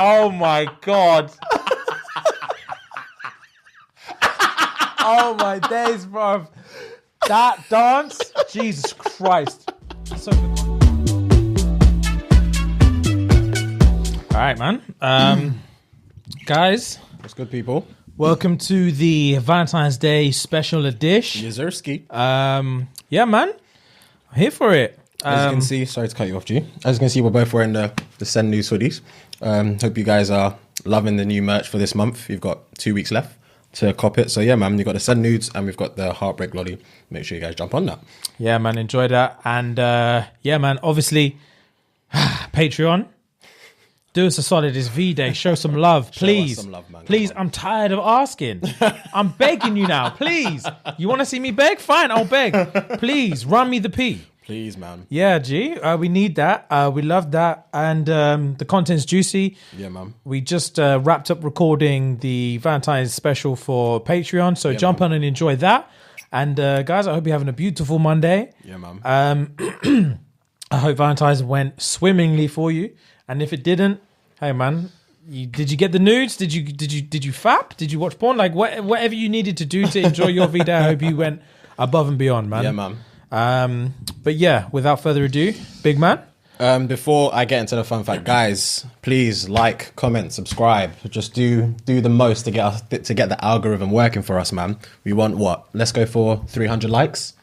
Oh my God. Oh my days, bro. That dance, Jesus Christ. So good. All right, man. Guys. What's good, people? Welcome to the Valentine's Day Special edition. Yazerski. Yeah, man. I'm here for it. As you can see, sorry to cut you off, G. As you can see, we're both wearing the Send News hoodies. Hope you guys are loving the new merch for this month. You've got 2 weeks left to cop it. So yeah, man, you've got the Send Nudes and we've got the Heartbreak Lolly. Make sure you guys jump on that. Yeah, man, enjoy that. And yeah, man, obviously, Patreon. Do us a solid. It's V-Day. Show some love, please. Some love, man. Please, I'm tired of asking. I'm begging you now, please. You want to see me beg? Fine, I'll beg. Please, run me the P. Please, man. Yeah, G. We need that. We love that. And the content's juicy. Yeah, man. We just wrapped up recording the Valentines Special for Patreon. So jump on and enjoy that. And guys, I hope you're having a beautiful Monday. Yeah, man. I hope Valentine's went swimmingly for you. And if it didn't, hey man, did you get the nudes? Did you fap? Did you watch porn? Like whatever you needed to do to enjoy your V-Day, I hope you went above and beyond, man. Yeah, man. But yeah, without further ado, big man. Before I get into the fun fact, guys, please like, comment, subscribe. Just do the most to get the algorithm working for us, man. We want what? Let's go for 300 likes.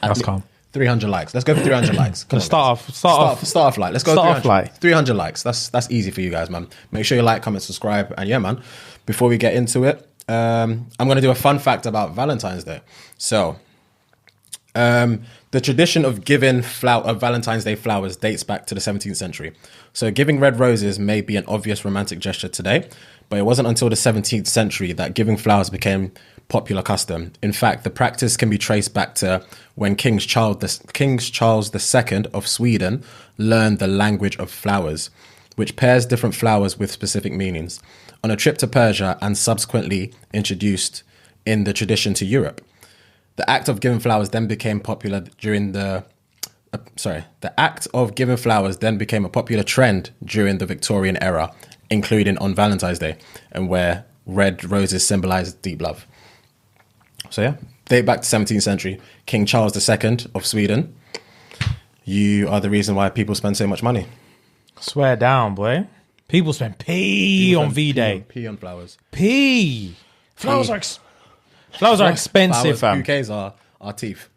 That's calm. 300 likes. Let's go for 300 likes. Start off light. Let's go. Start 300, off light. 300 likes. That's easy for you guys, man. Make sure you like, comment, subscribe, and yeah, man. Before we get into it, I'm gonna do a fun fact about Valentine's Day. So, the tradition of giving Valentine's Day flowers dates back to the 17th century. So, giving red roses may be an obvious romantic gesture today, but it wasn't until the 17th century that giving flowers became popular custom. In fact, the practice can be traced back to when King Charles II of Sweden learned the language of flowers, which pairs different flowers with specific meanings, on a trip to Persia and subsequently introduced in the tradition to Europe. The act of giving flowers then became popular the act of giving flowers then became a popular trend during the Victorian era, including on Valentine's Day, and where red roses symbolize deep love. So yeah, date back to 17th century. King Charles II of Sweden. You are the reason why people spend so much money. Swear down, boy. People spend on V-Day. P on flowers. Flowers are expensive, fam. Bouquets are teeth.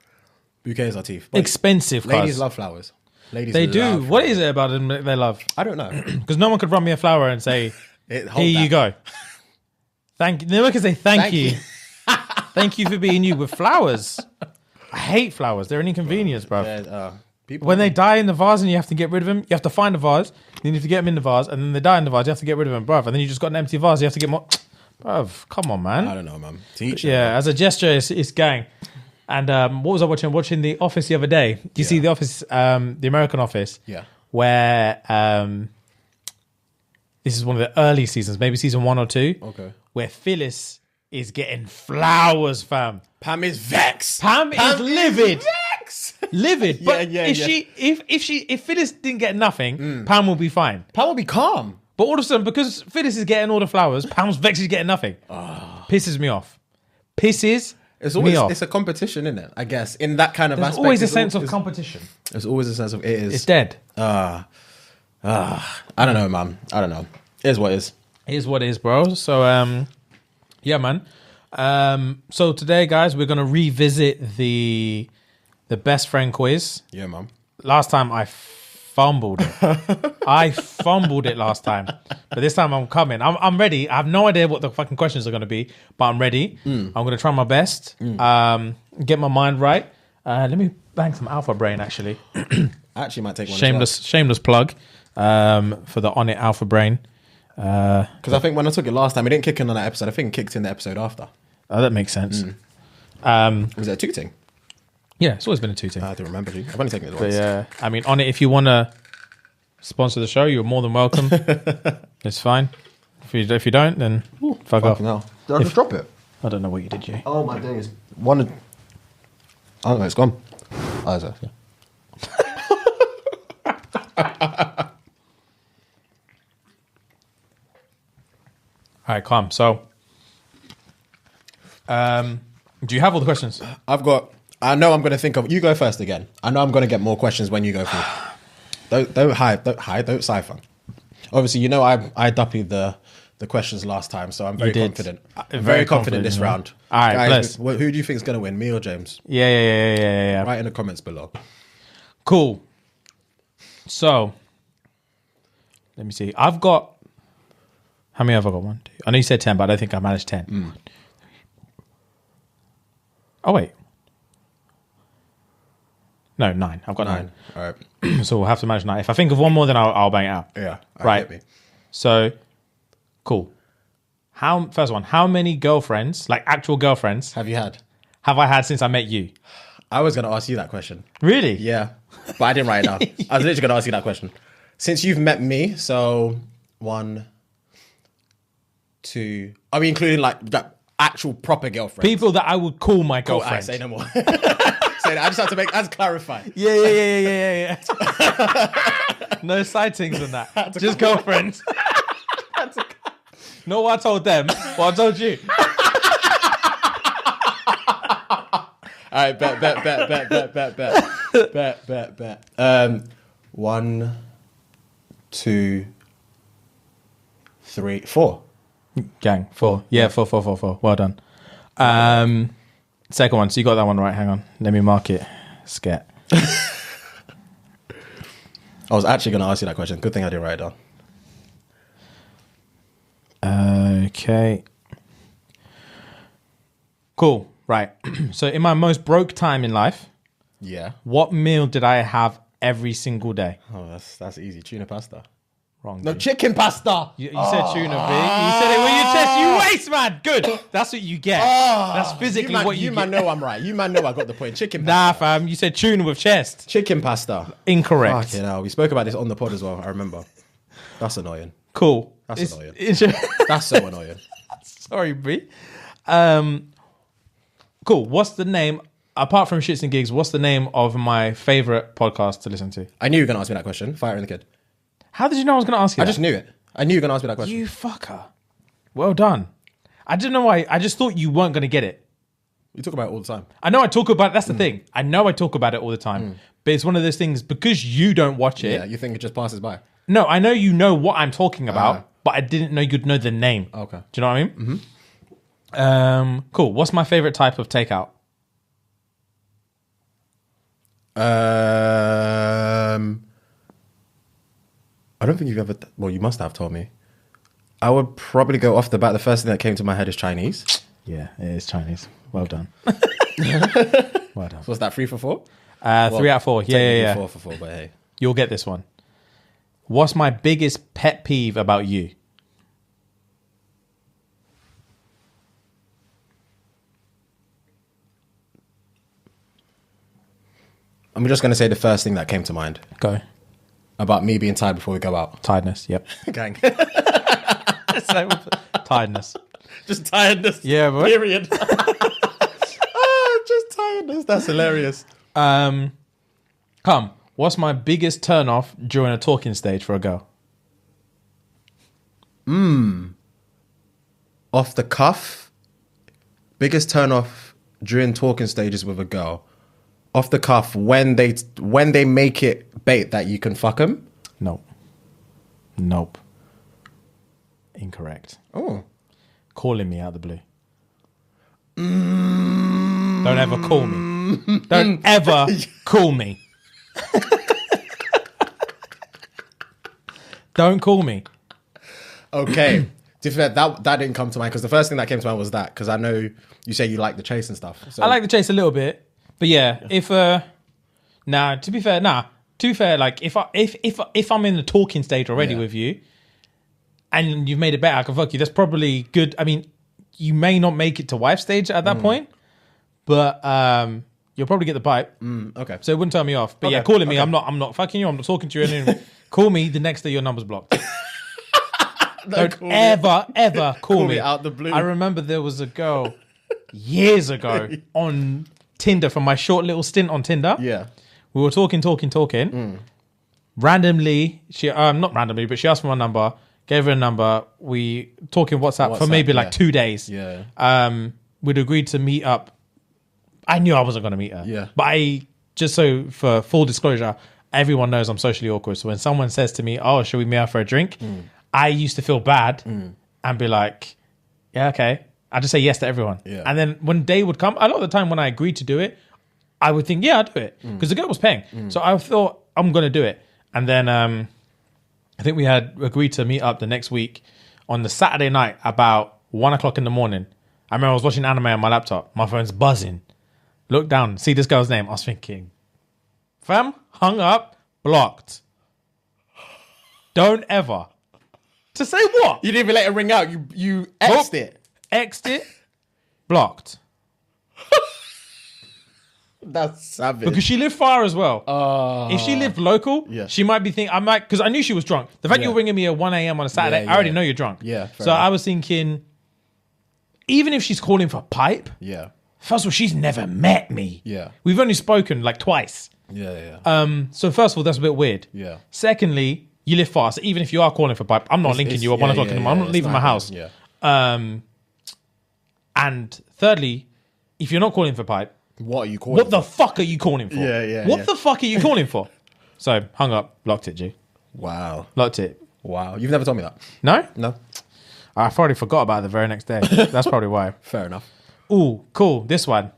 Bouquets are teeth. But expensive, ladies love flowers. They do. What is it about them that they love? I don't know. Because no one could run me a flower and say, here you go. Thank you. No one can say thank you. Thank you for being you with flowers. I hate flowers. They're an inconvenience, bro. When they die in the vase and you have to get rid of them, you have to find a vase, then you have to get them in the vase, and then they die in the vase, you have to get rid of them, bruv. And then you just got an empty vase, you have to get more. Bruv, come on, man. I don't know, man. Teach. Yeah, as a gesture, it's gang. And what was I watching? Watching The Office the other day. Do you see The Office, the American Office? Yeah. Where this is one of the early seasons, maybe season 1 or 2. Okay. Where Phyllis is getting flowers, fam. Pam is vexed. Pam is livid. Livid. But Yeah. if Phyllis didn't get nothing, Pam will be fine. Pam will be calm. But all of a sudden, because Phyllis is getting all the flowers, Pam's vexed she's getting nothing. Pisses me off. It's a competition, isn't it? I guess in that kind of There's aspect. always a sense of competition. There's always a sense of it is. It's dead. I don't know, man. I don't know. It is what it is. It is what it is, bro. So yeah, man. So today, guys, we're gonna revisit the best friend quiz. Yeah, man. Last time I fumbled it. I fumbled it last time, but this time I'm coming. I'm ready. I have no idea what the fucking questions are gonna be, but I'm ready. I'm gonna try my best. Get my mind right. Let me bang some Alpha Brain. Actually, I actually might take one. Shameless plug for the On It Alpha Brain. Because I think when I took it last time, it didn't kick in on that episode. I think it kicked in the episode after. Oh, that makes sense. Was it a 2 thing? Yeah, it's always been a 2 thing. I don't remember. I've only taken it But once. yeah, I mean, On It, if you want to sponsor the show, you're more than welcome. It's fine. If you don't, then fuck off. No. Did I just drop it? I don't know what you did, Jay. Oh my days. Oh no, it's gone. Oh, is it? Yeah. All right, calm. So, do you have all the questions? I know I'm going to think of... You go first again. I know I'm going to get more questions when you go through. Don't cipher. Obviously, you know I duppied the questions last time, so I'm very confident. Very confident this round. All right, guys, who do you think is going to win, me or James? Yeah. Write in the comments below. Cool. So, let me see. I've got... How many have I got? 1, 2. I know you said 10, but I don't think I managed 10. Oh, wait. No, 9. I've got 9. All right. So we'll have to manage 9. If I think of one more, then I'll bang it out. Yeah. Right. So, cool. First one, how many girlfriends, like actual girlfriends, Have I had since I met you? I was going to ask you that question. Really? Yeah. But I didn't write it down. I was literally going to ask you that question. Since you've met me, so 1, 2... Are we including like actual proper girlfriends? People that I would call my girlfriend. Say no more. Say that. I just have to clarify. Yeah. No sightings and that. Just girlfriends. Not what I told them, what I told you. All right, bet. 1, 2, 3, 4. Gang, 4. Yeah, 4. Well done. Second one. So you got that one right. Hang on. Let me mark it. Scat. I was actually going to ask you that question. Good thing I didn't write it down. Okay. Cool. Right. So in my most broke time in life, Yeah. what meal did I have every single day? Oh, that's easy. Tuna pasta. Wrong. No, dude. chicken pasta. You said tuna, B. You said it with your chest. You waste, man. Good. That's what you get. That's physically what you You get. man know I'm right. You man know I got the point. Chicken Nah, pasta. fam. You said tuna with chest. Chicken pasta. Incorrect. Fucking hell. We spoke about this on the pod as well. I remember. That's annoying. Cool. That's annoying. It's- That's so annoying. Sorry, B. Cool. What's the name, apart from ShxtsnGigs, what's the name of my favorite podcast to listen to? I knew you were going to ask me that question. Fire in the Kid. How did you know I was going to ask you I that? just knew it. I knew you were going to ask me that question. You fucker. Well done. I didn't know why. I just thought you weren't going to get it. You talk about it all the time. I know I talk about it. That's the thing. I know I talk about it all the time. But it's one of those things, because you don't watch it. Yeah, you think it just passes by. No, I know you know what I'm talking about, but I didn't know you'd know the name. Okay. Do you know what I mean? Cool. What's my favorite type of takeout? I don't think you've ever... Well, you must have told me. I would probably go off the bat. The first thing that came to my head is Chinese. Yeah, it is Chinese. Well done. Well done. So what's that, 3 for 4? 3 out of 4. Yeah. 4 for 4, but hey. You'll get this one. What's my biggest pet peeve about you? I'm just going to say the first thing that came to mind. Go. About me being tired before we go out. Tiredness. Yep. Gang. Tiredness. Just tiredness. Yeah, boy. Period. Just tiredness. That's hilarious. Come. What's my biggest turn off during a talking stage for a girl? Off the cuff. Biggest turn off during talking stages with a girl. Off the cuff, when they make it bait that you can fuck them. Nope. Incorrect. Oh. Calling me out of the blue. Don't ever call me. Don't ever call me. Don't call me. Okay. To be fair, that didn't come to mind because the first thing that came to mind was that, because I know you say you like the chase and stuff. So. I like the chase a little bit, but yeah, if to be fair, like if I'm in the talking stage already with you, and you've made it better, I can fuck you. That's probably good. I mean, you may not make it to wife stage at that point, but you'll probably get the pipe. Okay. So it wouldn't turn me off. But yeah, calling me, I'm not fucking you. I'm not talking to you. Anymore. Call me the next day your number's blocked. Don't ever call me out the blue. I remember there was a girl years ago on Tinder from my short little stint on Tinder. Yeah. We were talking. Randomly, not randomly, but she asked for my number, gave her a number. We talking WhatsApp for maybe like 2 days. Yeah. We'd agreed to meet up. I knew I wasn't going to meet her. Yeah. But just so for full disclosure, everyone knows I'm socially awkward. So when someone says to me, "Oh, should we meet up for a drink?" I used to feel bad and be like, "Yeah, okay." I just say yes to everyone. Yeah. And then when day would come, a lot of the time when I agreed to do it, I would think, "Yeah, I'll do it," because the girl was paying. So I thought I'm going to do it. And then I think we had agreed to meet up the next week on the Saturday night about 1:00 in the morning. I remember I was watching anime on my laptop. My phone's buzzing. Look down, see this girl's name. I was thinking, fam, hung up, blocked. Don't ever. To say what? You didn't even let it ring out. You X'd it. X'd it, blocked. That's savage. Because she lived far as well. If she lived local, she might be thinking, because I knew she was drunk. The fact you're ringing me at 1 a.m. on a Saturday, I already know you're drunk. Yeah. So I was thinking, even if she's calling for pipe, first of all, she's never met me. Yeah. We've only spoken like twice. Yeah. So first of all, that's a bit weird. Yeah. Secondly, you live far. So even if you are calling for pipe, I'm not linking you at 1:00 in the morning. I'm not leaving my house. Yeah. And thirdly, if you're not calling for pipe, what are you calling? What the fuck are you calling for? What the fuck are you calling for? So hung up, locked it, G. Wow. Locked it. Wow. You've never told me that. No? No. I probably forgot about it the very next day. That's probably why. Fair enough. Ooh, cool. This one.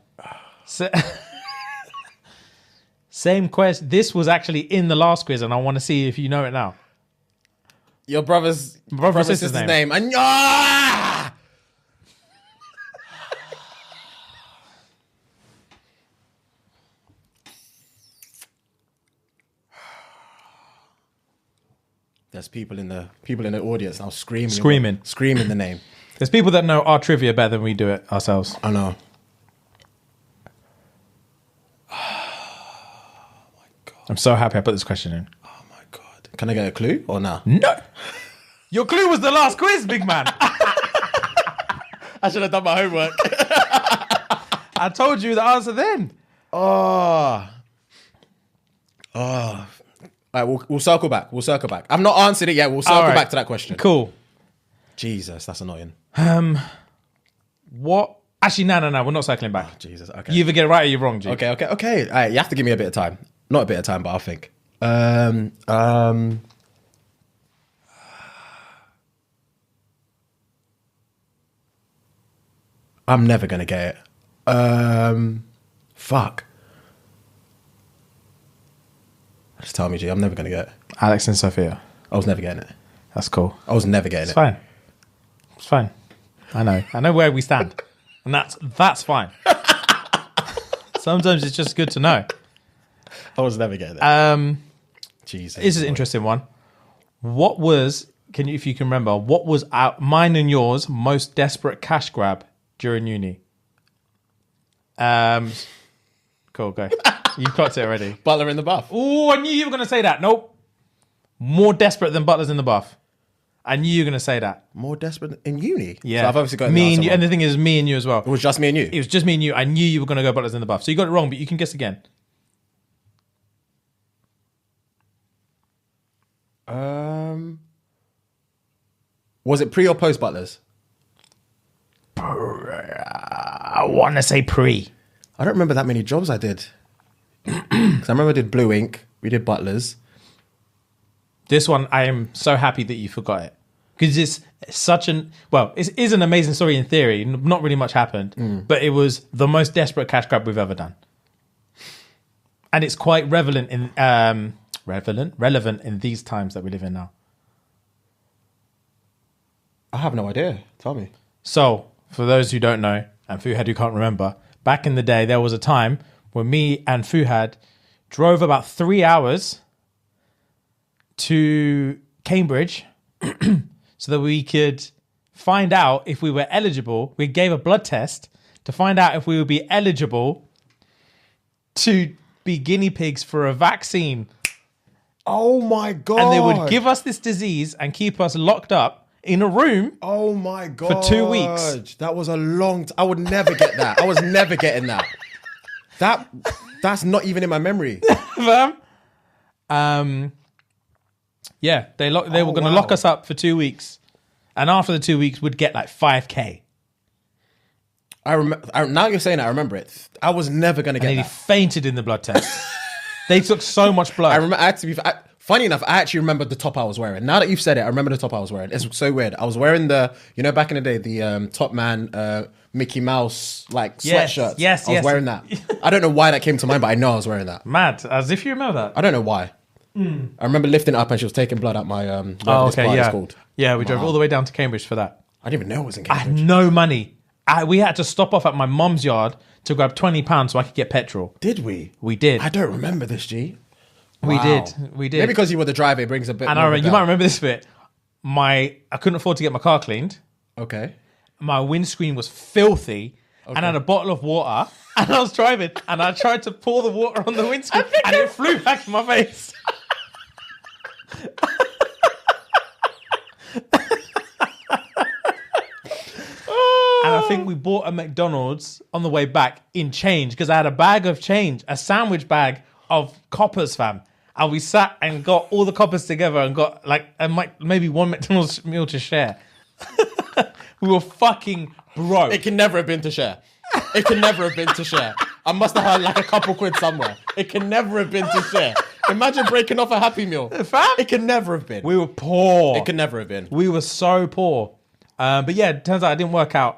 Same quest. This was actually in the last quiz, and I want to see if you know it now. Your brother's sister's name. And there's people in the audience now screaming the name. There's people that know our trivia better than we do it ourselves. I know. I'm so happy I put this question in. Oh my God. Can I get a clue or nah? No. Your clue was the last quiz, big man. I should have done my homework. I told you the answer then. Oh. All right, we'll circle back. I've not answered it yet. We'll circle back to that question. Cool. Jesus, that's annoying. What? Actually, no. We're not circling back. Oh, Jesus, okay. You either get it right or you're wrong, G. Okay. All right, you have to give me a bit of time. Not a bit of time, but I'll think. I'm never going to get it. Fuck. Just tell me, G, I'm never going to get it. Alex and Sophia. I was never getting it. That's cool. I was never getting it. It's fine. I know where we stand. And that's fine. Sometimes it's just good to know. I was never getting it. Jesus. This is an interesting one. What was, if you can remember, what was mine and yours most desperate cash grab during uni? Cool, go. You clocked it already. Butler in the buff. Oh, I knew you were going to say that. Nope. More desperate than butlers in the buff. I knew you were going to say that. More desperate in uni? Yeah. So I've obviously got me and you. And the thing is, me and you as well. It was just me and you? It was just me and you. I knew you were going to go butlers in the buff. So you got it wrong, but you can guess again. Was it pre or post butlers? I want to say pre. I don't remember that many jobs I did. Because I remember I did Blue Ink. We did butlers. This one, I am so happy that you forgot it. Because it's such an... Well, it is an amazing story in theory. Not really much happened. But it was the most desperate cash grab we've ever done. And it's quite relevant in these times that we live in now. I have no idea. Tell me. So, for those who don't know, and Fuhad who can't remember, back in the day, there was a time when me and Fuhad drove about 3 hours to Cambridge so that we could find out if we were eligible. We gave a blood test to find out if we would be eligible to be guinea pigs for a vaccine. Oh my God. And they would give us this disease and keep us locked up in a room. Oh my God. For 2 weeks. That was a long I would never get that. I was never getting that. That's not even in my memory. Yeah, they were going to lock us up for 2 weeks, and after the 2 weeks, we'd get like 5K. I remember. Now you're saying it, I remember it. I was never going to get And he that. fainted in the blood test. They took so much blood. I remember. Funny enough, I actually remember the top I was wearing. Now that you've said it, I remember the top I was wearing. It's so weird. I was wearing back in the day, the Top Man Mickey Mouse like sweatshirts. Yes, I was wearing that. I don't know why that came to mind, but I know I was wearing that. Mad, as if you remember that. I don't know why. I remember lifting it up and she was taking blood out my called. Yeah, we drove all the way down to Cambridge for that. I didn't even know it was in I Cambridge. had no money. We had to stop off at my mum's yard to grab £20 so I could get petrol. Did we? We did. I don't remember this, G. We Wow. did. Maybe because you were the driver, it brings a bit. And you might remember this bit. I couldn't afford to get my car cleaned. Okay. My windscreen was filthy, and I had a bottle of water. And I was driving, and I tried to pour the water on the windscreen, and it flew back in my face. And I think we bought a McDonald's on the way back in change because I had a bag of change, a sandwich bag of coppers, fam. And we sat and got all the coppers together and got like maybe one McDonald's meal to share. We were fucking broke. It can never have been to share. It can never have been to share. I must have had like a couple quid somewhere. It can never have been to share. Imagine breaking off a Happy Meal. Fam? It can never have been. We were poor. It can never have been. We were so poor. But yeah, it turns out I didn't work out.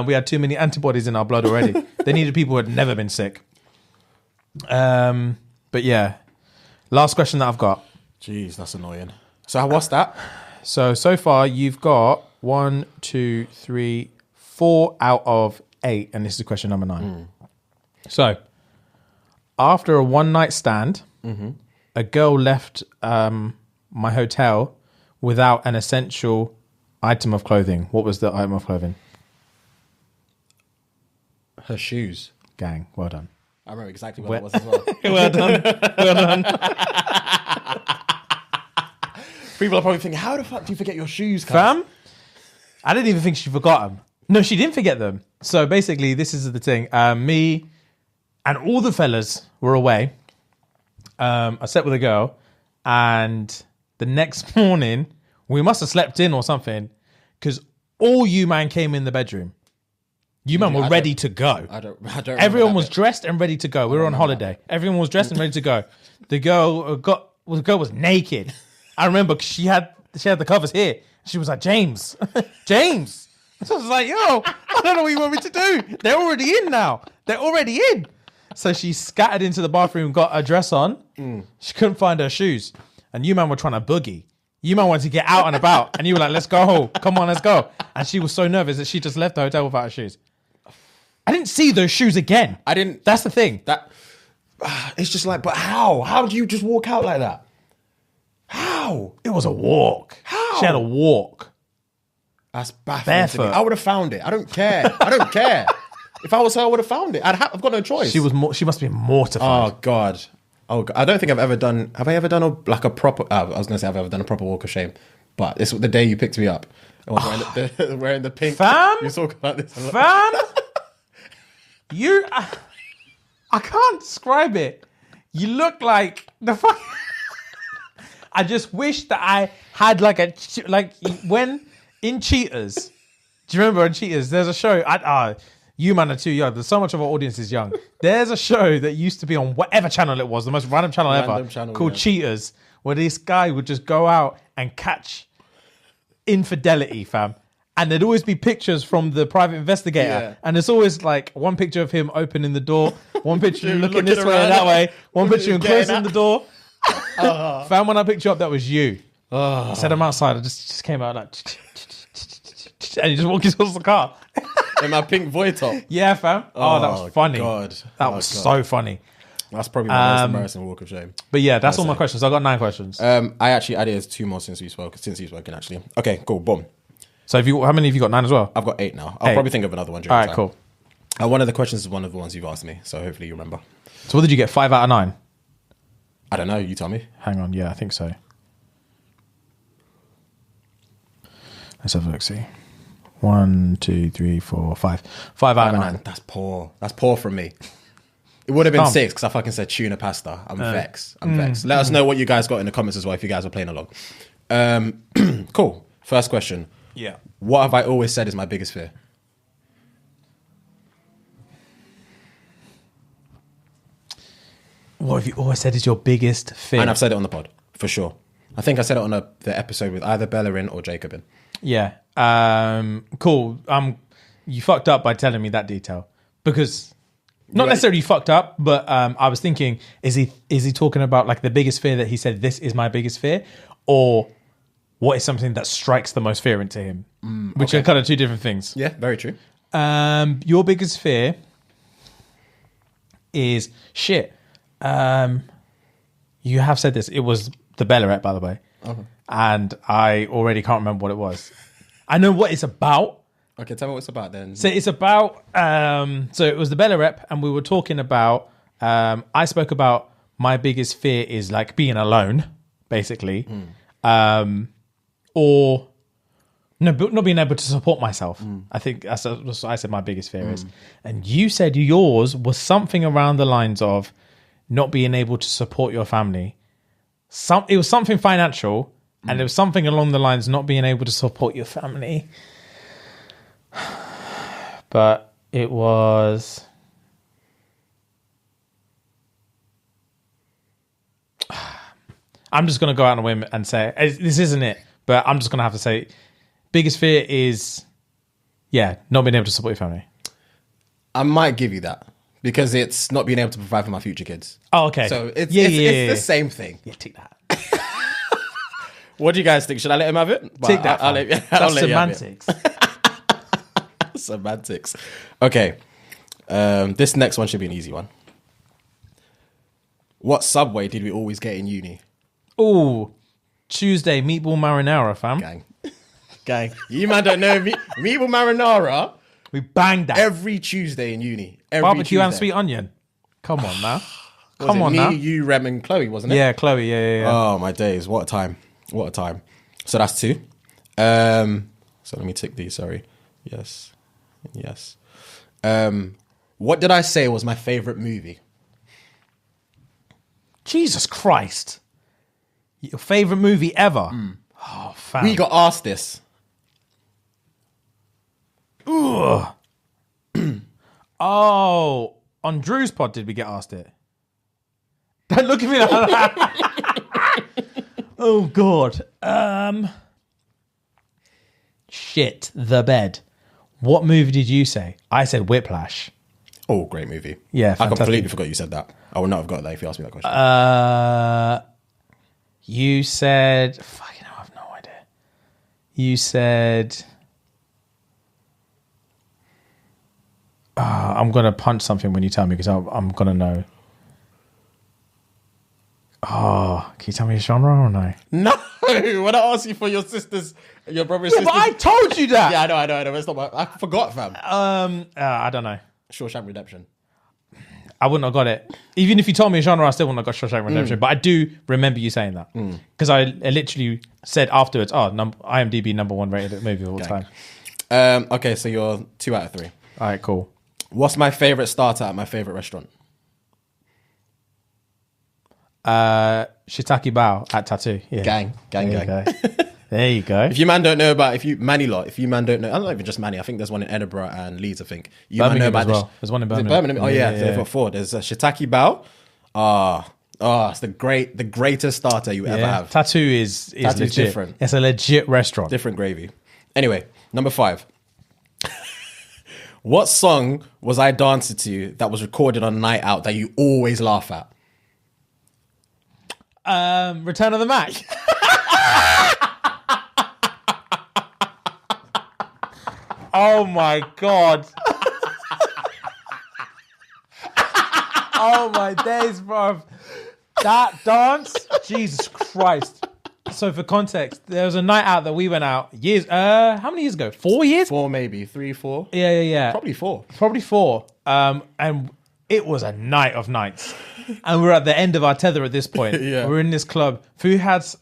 We had too many antibodies in our blood already. They needed people who had never been sick. But yeah, last question that I've got. Jeez, that's annoying. So what's that? So far you've got 1, 2, 3, 4 out of 8. And this is question number 9. So after a one night stand, a girl left my hotel without an essential item of clothing. What was the item of clothing? Her shoes. Gang, well done. I remember exactly what it was as well. Well done. Well done. People are probably thinking, how the fuck do you forget your shoes, cuz? Fam, I didn't even think she forgot them. No, she didn't forget them. So basically, this is the thing. Me and all the fellas were away. I slept with a girl, and the next morning, we must have slept in or something, because all you man came in the bedroom. You man were ready to go. I don't Everyone was dressed and ready to go. We were on holiday. Everyone was dressed and ready to go. The girl was naked. I remember she had the covers here. She was like, James. So I was like, yo, I don't know what you want me to do. They're already in now. They're already in. So she scattered into the bathroom, got her dress on. She couldn't find her shoes. And you man were trying to boogie. You man wanted to get out and about. And you were like, let's go. Come on, let's go. And she was so nervous that she just left the hotel without her shoes. I didn't see those shoes again. I didn't. That's the thing. It's just like, but how? How do you just walk out like that? How? It was a walk. How? She had a walk. That's baffling to Barefoot. me. I would have found it. I don't care. If I was her, I would have found it. I've got no choice. She must be mortified. Oh God. I don't think I've ever done. Have I ever done a proper? I was gonna say I've ever done a proper walk of shame, but this was the day you picked me up. I was wearing the pink. Fam? You talk about this. Fam, I can't describe it. You look like the fuck. I just wish that I had when in Cheaters. Do you remember in Cheaters? There's a show. You man are too young. There's so much of our audience is young. There's a show that used to be on whatever channel it was, the most random channel ever, called Cheaters, where this guy would just go out and catch infidelity, fam. And there'd always be pictures from the private investigator. Yeah. And it's always like one picture of him opening the door, one picture of him looking this way and that way, one picture of him closing the door. Fam, when I picked you up, that was you. I said I'm outside. I just came out like, and you just walked towards the car. In my pink void top. Yeah, fam. Oh, that was funny. God. That was so funny. That's probably my most embarrassing walk of shame. But yeah, that's all my questions. I got 9 questions. I actually added 2 more since you've spoken actually. Okay, cool. Boom. So how many have you got? 9 as well? I've got 8 now. I'll probably think of another one during All right, time. cool. One of the questions is one of the ones you've asked me, so hopefully you remember. So what did you get? 5 out of 9? I don't know. You tell me. Hang on. Yeah, I think so. Let's have a look. See. 1, 2, 3, 4, 5. 5 out of 9. That's poor. That's poor from me. It would have been 6 because I fucking said tuna pasta. I'm vexed. Let us know what you guys got in the comments as well if you guys are playing along. Cool. First question. Yeah. What have I always said is my biggest fear? What have you always said is your biggest fear? And I've said it on the pod, for sure. I think I said it on the episode with either Bellerin or Jacobin. Yeah. Cool. You fucked up by telling me that detail. Because, not necessarily you fucked up, but I was thinking, is he talking about like the biggest fear that he said, this is my biggest fear? Or what is something that strikes the most fear into him? Which are kind of two different things. Yeah, very true. Your biggest fear is shit. You have said this. It was the Belleret, by the way. And I already can't remember what it was. I know what it's about. Okay, tell me what it's about then. So it's about, so it was the Belleret, and we were talking about, I spoke about my biggest fear is like being alone, basically. Or no, but not being able to support myself. I think that's what I said my biggest fear is. And you said yours was something around the lines of not being able to support your family. It was something financial, and it was something along the lines not being able to support your family. But it was... I'm just going to go out on a whim and say, this isn't it, but I'm just going to have to say, biggest fear is, not being able to support your family. I might give you that. Because it's not being able to provide for my future kids. Oh, okay. So it's the same thing. Yeah, take that. What do you guys think? Should I let him have it? Take that. That's semantics. Semantics. Okay. This next one should be an easy one. What Subway did we always get in uni? Oh, Tuesday, meatball marinara, fam. Gang. You man don't know meatball marinara. We banged that. Every Tuesday in uni. Barbecue and sweet onion. Come on now. Come on now. You, Rem, and Chloe, wasn't it? Yeah, Chloe. Yeah. Oh, my days. What a time. What a time. So that's 2. So let me tick these, sorry. Yes. What did I say was my favorite movie? Jesus Christ. Your favorite movie ever? Oh, fam. We got asked this. Ugh. Oh, on Drew's pod did we get asked it? Don't look at me like that. Oh God. Shit, The Bed. What movie did you say? I said Whiplash. Oh, great movie. Yeah, fantastic. I completely forgot you said that. I would not have got that if you asked me that question. You said... Fucking hell, I have no idea. You said... I'm going to punch something when you tell me because I'm going to know. Oh, can you tell me a genre or no? No, when I asked you for your brother's sister. But I told you that. Yeah, I know. It's not I forgot, fam. I don't know. Shawshank Redemption. I wouldn't have got it. Even if you told me a genre, I still wouldn't have got Shawshank Redemption. But I do remember you saying that. Because I literally said afterwards, IMDb #1 rated movie of all time. Okay, so you're 2 out of 3. All right, cool. What's my favourite starter at my favourite restaurant? Shiitake Bao at Tattoo. Yeah. Gang. There you go. If you man don't know, I don't even just Manny. I think there's one in Edinburgh and Leeds. I think you Birmingham man know about as well. There's one in Birmingham. Oh yeah, they've got 4. There's a Shiitake Bao. It's the greatest starter you ever have. Tattoo is legit. Different. It's a legit restaurant. Different gravy. Anyway, number 5. What song was I dancing to that was recorded on a night out that you always laugh at? Return of the Mac. Oh my God. Oh my days, bro. That dance, Jesus Christ. So for context, there was a night out that we went out how many years ago? 4 years? 4 maybe, 3, 4. Yeah. Probably 4. Probably 4. And it was a night of nights. And we're at the end of our tether at this point. Yeah. We're in this club. Fuhad's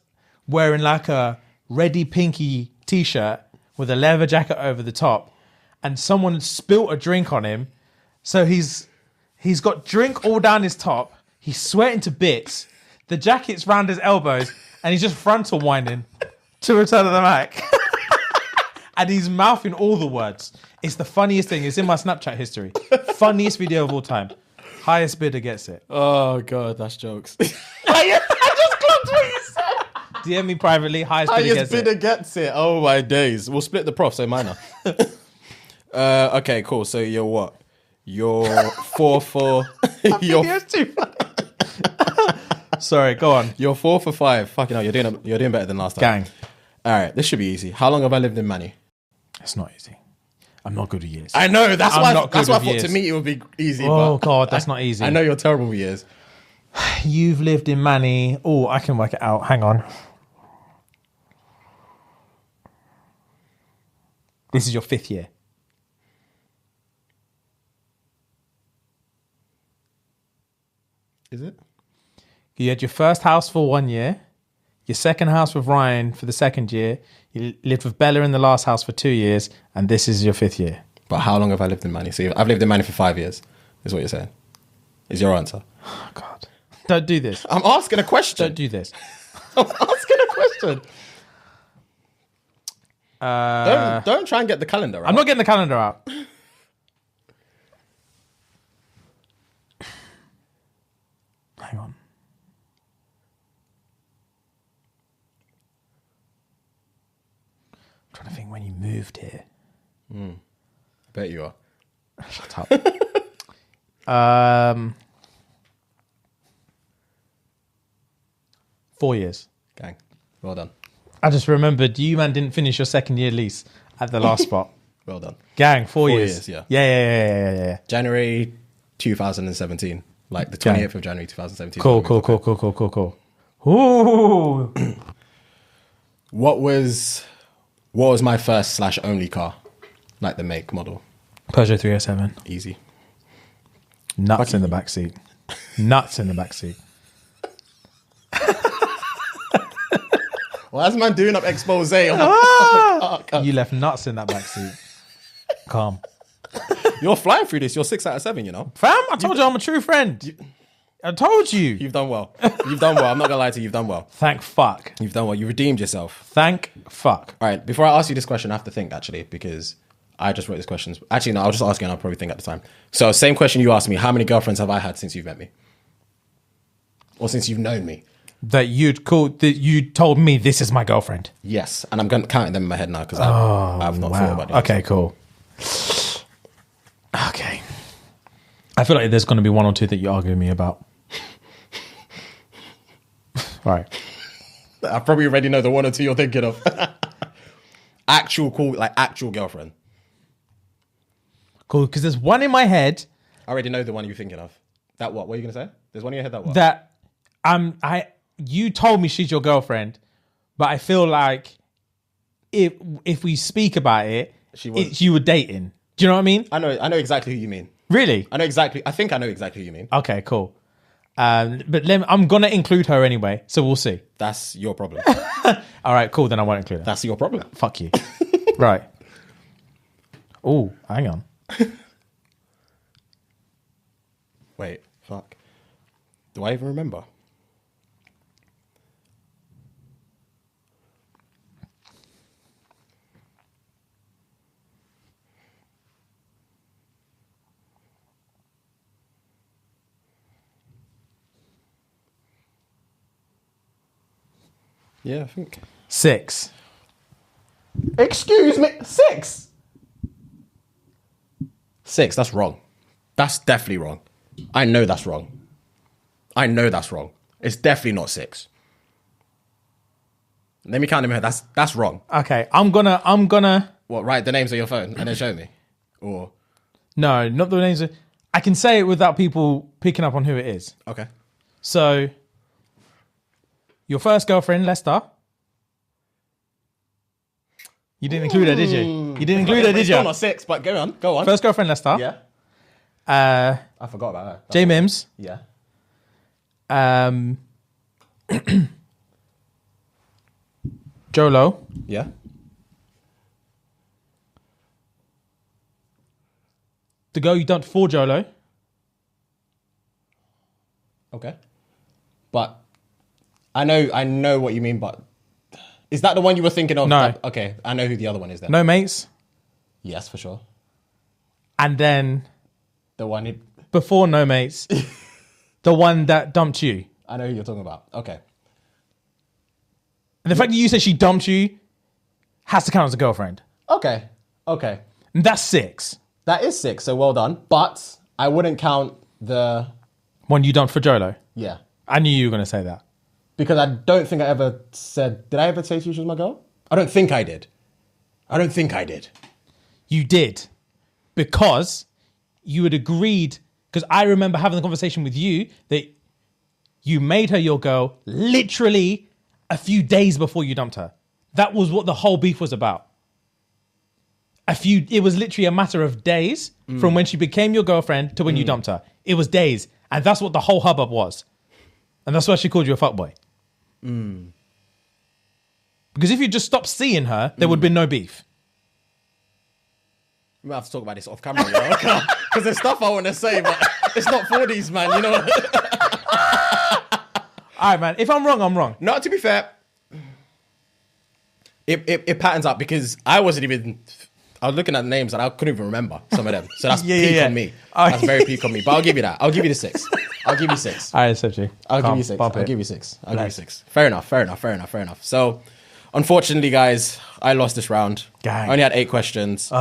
wearing like a reddy pinky t-shirt with a leather jacket over the top. And someone spilt a drink on him. So he's He's got drink all down his top. He's sweating to bits. The jacket's round his elbows, and he's just frontal winding to Return of the Mac. And he's mouthing all the words. It's the funniest thing. It's in my Snapchat history. Funniest video of all time. Highest bidder gets it. Oh God, that's jokes. I just clocked what you said. DM me privately. Highest bidder gets it. Oh my days. We'll split the prof, so minor. Okay, cool. So you're what? You're 4 for. You're too funny. Sorry, go on. You're 4 for 5. Fucking hell, you're doing better than last time. Gang. All right, this should be easy. How long have I lived in Manny? It's not easy. I'm not good with years. I know. That's why I thought years. to me it would be easy. Oh God, that's not easy. I know you're terrible with years. You've lived in Manny. Oh, I can work it out. Hang on. This is your 5th year. Is it? You had your first house for 1 year, your second house with Ryan for the 2nd year, you lived with Bella in the last house for 2 years, and this is your 5th year. But how long have I lived in Manny? So I've lived in Manny for 5 years, is what you're saying. Is your answer? Oh, God. Don't do this. I'm asking a question. Don't do this. I'm asking a question. Don't try and get the calendar out. I'm not getting the calendar out. Hang on. I'm trying to think when you moved here. I bet you are. Shut up. 4 years. Gang. Well done. I just remembered you, man, didn't finish your 2nd year lease at the last spot. Well done. Gang, 4 years. 4 years, yeah. Yeah. January 2017. Like the 28th of January 2017. Cool. Ooh. What was my first / only car? Like the make, model. Peugeot 307. Easy. Nuts in the backseat. Nuts in the backseat. Why is man doing up expose on You left nuts in that backseat. Calm. You're flying through this. You're 6 out of 7, you know. Fam, I told you I'm a true friend. I told you. You've done well. You've done well. I'm not going to lie to you. You've done well. Thank fuck. You've done well. You redeemed yourself. Thank fuck. All right. Before I ask you this question, I have to think, actually, because I just wrote this question. Actually, no, I'll just ask you and I'll probably think at the time. So same question you asked me. How many girlfriends have I had since you've met me? Or since you've known me? That you told me this is my girlfriend. Yes. And I'm counting them in my head now because I've not thought about it. Okay, cool. Okay. I feel like there's going to be 1 or 2 that you're arguing me about. Right. I probably already know the 1 or 2 you're thinking of. Actual girlfriend. Cool, because there's one in my head. I already know the one you're thinking of. That what? What are you going to say? There's one in your head that what? That you told me she's your girlfriend, but I feel like if we speak about it, you were dating. Do you know what I mean? I know exactly who you mean. Really? I think I know exactly who you mean. Okay, cool. But I'm gonna include her anyway, so we'll see. That's your problem. All right, cool. Then I won't include her. That's your problem. Fuck you. Right. Oh, hang on. Wait, fuck. Do I even remember? Yeah, I think 6. Excuse me, 6. 6, that's wrong. That's definitely wrong. I know that's wrong. It's definitely not 6. Let me count them here. That's wrong. Okay, I'm gonna. What? Write the names on your phone and then show me, or no, not the names. I can say it without people picking up on who it is. okay. So, your first girlfriend, Lester. You didn't include her, did you? You didn't include her, did you? Still not 6, but go on. First girlfriend, Lester. Yeah. I forgot about her. J Mims. Yeah. Jolo. Yeah. The girl you dumped for Jolo. Okay. But I know what you mean, but is that the one you were thinking of? No. Okay, I know who the other one is then. No mates. Yes, for sure. And then The one before no mates, the one that dumped you. I know who you're talking about. Okay. And the fact that you said she dumped you has to count as a girlfriend. Okay. And that's 6. That is 6, so well done. But I wouldn't count the... One you dumped for Jolo. Yeah. I knew you were going to say that. Because I don't think I ever said... Did I ever say to you she was my girl? I don't think I did. You did. Because you had agreed... Because I remember having the conversation with you that you made her your girl literally a few days before you dumped her. That was what the whole beef was about. It was literally a matter of days from when she became your girlfriend to when you dumped her. It was days. And that's what the whole hubbub was. And that's why she called you a fuckboy. Because if you just stopped seeing her, there would have been no beef. We might have to talk about this off camera, because there's stuff I want to say, but it's not for these, man, you know. All right, man. If I'm wrong, I'm wrong. No, to be fair, it patterns up because I was looking at the names and I couldn't even remember some of them. So that's peak on me. That's very peak on me. But I'll give you that. I'll give you the 6. I'll give you 6. All right, Sergi. I'll give you 6. I'll give you 6. I'll give you 6. Fair enough. So, unfortunately, guys, I lost this round. Gang. I only had 8 questions.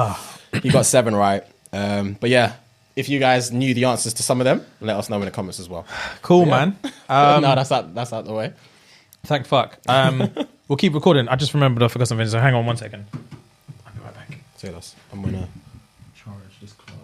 You got 7 right. But yeah, if you guys knew the answers to some of them, let us know in the comments as well. Cool, man. No, that's out the way. Thank fuck. We'll keep recording. I just remembered I forgot something, so hang on 1 second. I'll be right back. Say this. I'm gonna charge this clock.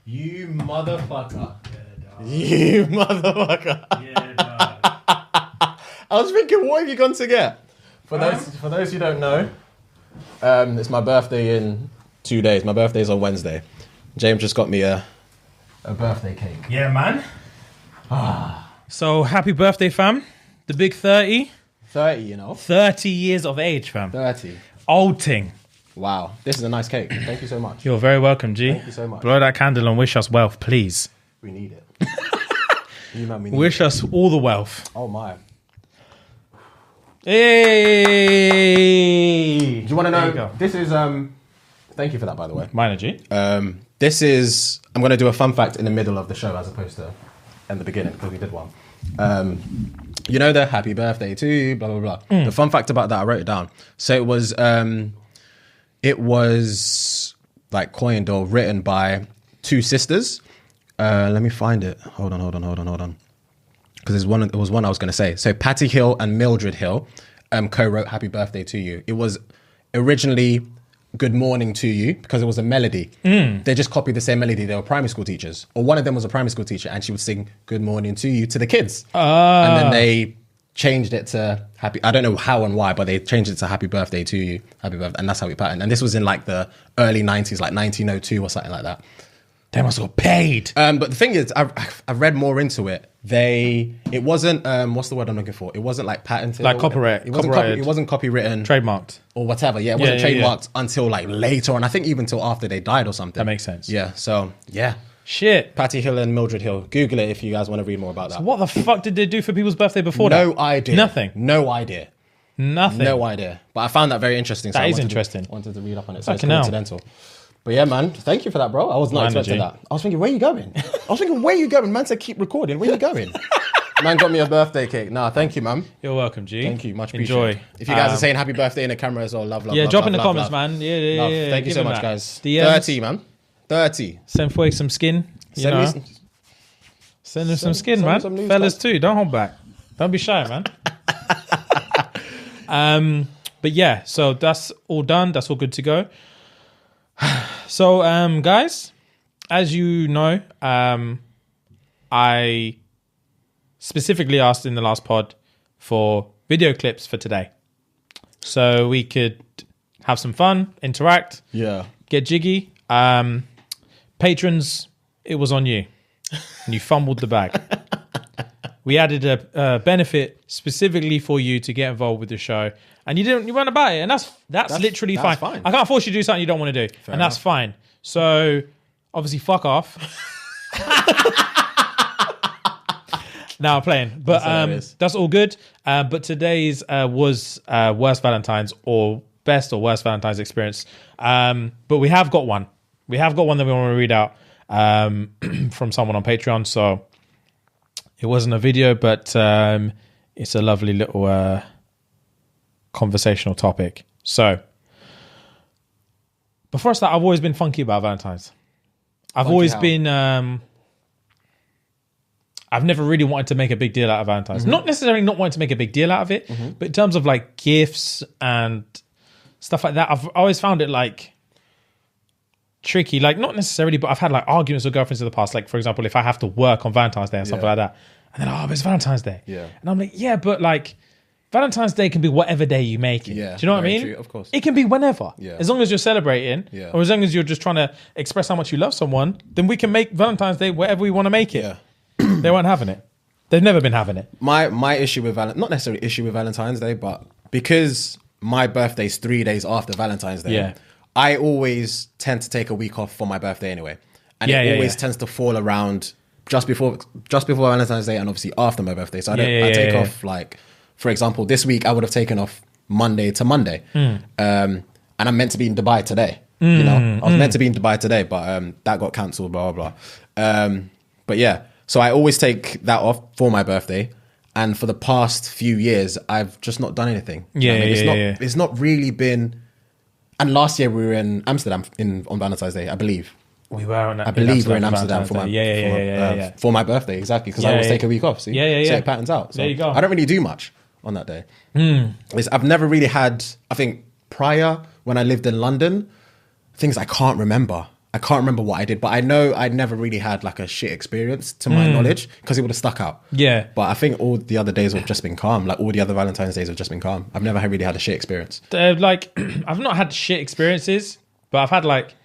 You motherfucker. Yeah, You motherfucker. Yeah, I was thinking, what have you gone to get? For those who don't know, it's my birthday in 2 days. My birthday's on Wednesday. James just got me a birthday cake. Yeah, man. So happy birthday, fam. The big 30. 30, you know. 30 years of age, fam. 30. Old ting. Wow. This is a nice cake. Thank you so much. You're very welcome, G. Thank you so much. Blow that candle and wish us wealth, please. We need it. You know we need Wish us all the wealth. Oh, my. Hey! Do you want to There you know? go. This is... Thank you for that, by the way. Minor, G. This is... I'm going to do a fun fact in the middle of the show as opposed to in the beginning, because we did one. You know the happy birthday to you, blah, blah, blah. The fun fact about that, I wrote it down. So it was like coined or written by 2 sisters. Let me find it. Hold on. Because it was one I was going to say. So Patty Hill and Mildred Hill co-wrote Happy Birthday to You. It was originally good morning to you because it was a melody. They just copied the same melody. They were primary school teachers, or one of them was a primary school teacher, and she would sing good morning to you to the kids. And then they changed it to happy. I don't know how and why, but they changed it to happy birthday to you, happy birthday, and that's how we patterned. And this was in like the early 90s, like 1902 or something like that. They must have got paid. But the thing is, I've read more into it. It wasn't, what's the word I'm looking for? It wasn't like patented. Like copyright. It wasn't copywritten. Trademarked. Or whatever. Yeah, it wasn't trademarked until like later on. I think even till after they died or something. That makes sense. Yeah, so yeah. Shit. Patty Hill and Mildred Hill. Google it if you guys want to read more about that. So what the fuck did they do for people's birthday before that? No idea. Nothing. No idea. Nothing. No idea. But I found that very interesting. That is interesting. Wanted to read up on it. So it's Fucking hell. coincidental. But yeah, man, thank you for that, bro. I was not expecting that. I was thinking, where you going? Man said, keep recording. Where you going? Man got me a birthday cake. Nah, thank you, man. You're welcome, G. Thank you. Much appreciated. Enjoy. If you guys are saying happy birthday in the camera as well, love. Yeah, love, drop love, in the love, comments, love. man. Yeah. Thank you so much, that. guys. DMs. 30, man. 30. Send away some skin. Send them some skin, man. Some fellas too. Don't hold back. Don't be shy, man. But yeah, so that's all done. That's all good to go. So, guys, as you know, I specifically asked in the last pod for video clips for today, so we could have some fun, interact, get jiggy. Patrons, it was on you, and you fumbled the bag. We added a benefit specifically for you to get involved with the show, and you weren't about it, and that's literally fine. I can't force you to do something you don't want to do, and that's fine. So obviously, fuck off. Now I'm playing, but that's all good. But today's was worst Valentine's or best or worst Valentine's experience. But we have got one. We have got one that we want to read out from someone on Patreon. So it wasn't a video, but it's a lovely little conversational topic. So before I start, I've always been funky about Valentine's. I've never really wanted to make a big deal out of Valentine's. Not necessarily not wanting to make a big deal out of it, but in terms of like gifts and stuff like that, I've always found it like tricky. Like not necessarily, but I've had like arguments with girlfriends in the past. Like for example, if I have to work on Valentine's Day and something like that, and then but it's Valentine's Day. Yeah. And I'm like, yeah, but like Valentine's Day can be whatever day you make it. Yeah. Do you know what I mean? True, of course. It can be whenever. Yeah. As long as you're celebrating, or as long as you're just trying to express how much you love someone, then we can make Valentine's Day whatever we want to make it. Yeah. They weren't having it. They've never been having it. My issue with not necessarily issue with Valentine's Day, but because my birthday's 3 days after Valentine's Day, I always tend to take a week off for my birthday anyway, and it always tends to fall around just before Valentine's Day and obviously after my birthday. So I take off like, for example, this week I would have taken off Monday to Monday, and I'm meant to be in Dubai today. You know, I was meant to be in Dubai today, but that got cancelled. Blah blah blah. But yeah. So I always take that off for my birthday, and for the past few years, I've just not done anything. It's not really been. And last year we were in Amsterdam on Valentine's Day, I believe. We were. I believe we were in Amsterdam for for my birthday, exactly, because I always take a week off. See, so it patterns out. So there you go. I don't really do much on that day. I've never really had. I think prior when I lived in London, things I can't remember. I can't remember what I did, but I know I never really had like a shit experience to my knowledge, because it would have stuck out. Yeah. But I think all the other days have just been calm. Like all the other Valentine's days have just been calm. I've never really had a shit experience. Like I've not had shit experiences, but I've had like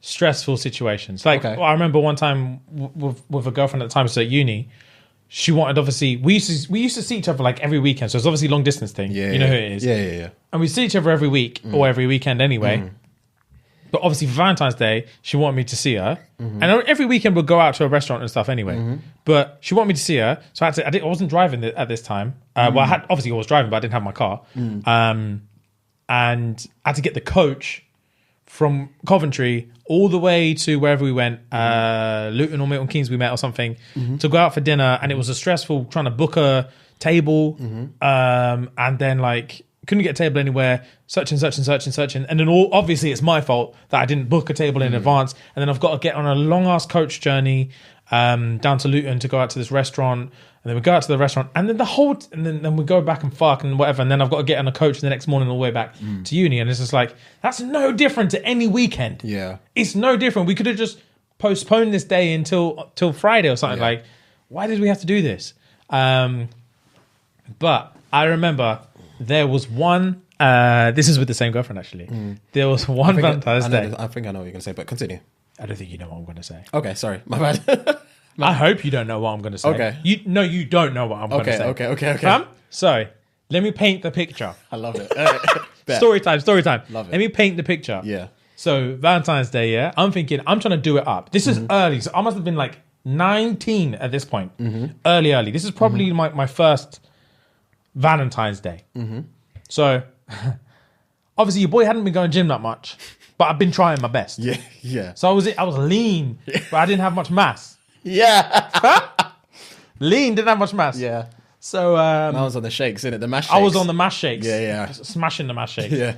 stressful situations. Like I remember one time with a girlfriend at the time, so at uni, she wanted, obviously we used to see each other like every weekend. So it's obviously a long distance thing. Yeah. You know who it is. Yeah. And we see each other every week or every weekend anyway. But obviously for Valentine's Day, she wanted me to see her. And every weekend we'll go out to a restaurant and stuff anyway. But she wanted me to see her. So I wasn't driving at this time. Well, I was driving, but I didn't have my car. And I had to get the coach from Coventry all the way to wherever we went, Luton or Milton Keynes we met or something, to go out for dinner. And it was a stressful trying to book a table. And then like, couldn't get a table anywhere, such and such and such and such. And then obviously it's my fault that I didn't book a table in advance. And then I've got to get on a long ass coach journey down to Luton to go out to this restaurant, and then we go out to the restaurant, and then then we go back and fuck and whatever, and then I've got to get on a coach the next morning all the way back to uni, and it's just like, that's no different to any weekend. Yeah, it's no different. We could have just postponed this day until Friday or something. Like, why did we have to do this? But I remember there was one. This is with the same girlfriend actually. There was one Valentine's Day. I think I know what you're gonna say, but continue. I don't think you know what I'm going to say. Okay, sorry, my bad. I hope you don't know what I'm going to say. Okay. You don't know what I'm going to say. Okay. So let me paint the picture. I love it. Story time. Love it. Let me paint the picture. Yeah. So Valentine's Day, yeah. I'm thinking, I'm trying to do it up. This is early. So I must have been like 19 at this point. Early. This is probably my first Valentine's Day. So obviously your boy hadn't been going gym that much, but I've been trying my best. Yeah. So I was lean, but I didn't have much mass. Yeah. Lean, didn't have much mass. Yeah. So I was on the shakes, innit? The mash shakes. I was on the mash shakes. Yeah. Smashing the mash shakes. Yeah.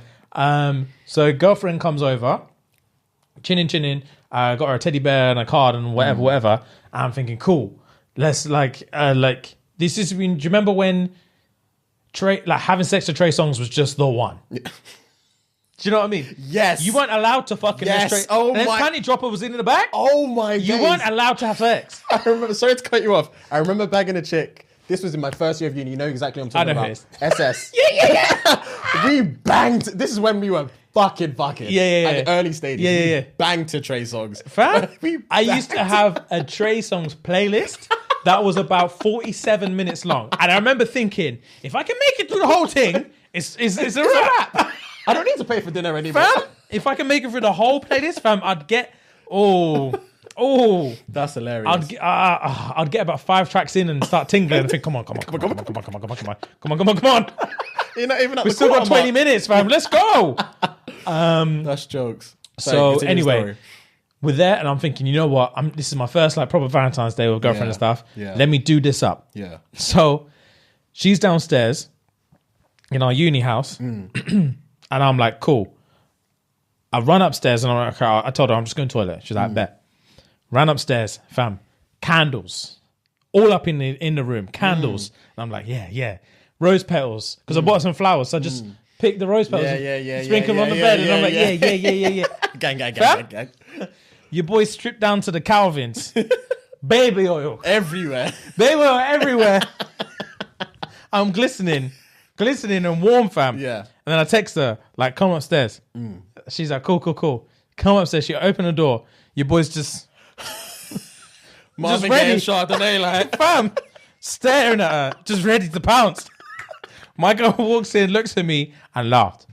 So girlfriend comes over, chinning. Got her a teddy bear and a card and whatever. And I'm thinking, cool. Let's like this is when. Do you remember when having sex to Trey Songz was just the one? Yeah. Do you know what I mean? Yes. You weren't allowed to fucking yes. Oh and my. Panty dropper was in the back. Oh my god. You weren't allowed to have sex. I remember. Sorry to cut you off. I remember bagging a chick. This was in my first year of uni. You know exactly what I'm talking about. SS. Yeah. We banged. This is when we were fucking. Yeah. At the early stages. Yeah. We banged to Trey Songz. Fam, I used to have a Trey Songz playlist that was about 47 minutes long. And I remember thinking, if I can make it through the whole thing, it's a wrap. I don't need to pay for dinner anymore. Fam, if I can make it through the whole playlist, fam, I'd get... Oh, that's hilarious. I'd get about 5 tracks in and start tingling and think, come on. You're not even at We've still got 20 minutes, fam. Let's go. That's jokes. So anyway, we're there and I'm thinking, you know what? This is my first like proper Valentine's Day with girlfriend and stuff. Yeah. Let me do this up. Yeah. So she's downstairs in our uni house and I'm like, cool. I run upstairs and I'm like, okay, I told her I'm just going to the toilet. She's like, bet. Ran upstairs, fam. Candles. All up in the room. Candles. And I'm like, yeah. Rose petals. Because I bought some flowers. So I just picked the rose petals. Yeah. Sprinkle them on the bed. And I'm like, yeah. Gang. Your boy stripped down to the Calvins. Baby oil. Everywhere. Baby oil everywhere. I'm glistening and warm, fam. Yeah. And then I text her, like, come upstairs. She's like, cool. Come upstairs. She opened the door. Your boy's just Marvin ready. Gaye Chardonnay, like, fam, staring at her, just ready to pounce. My girl walks in, looks at me, and laughed.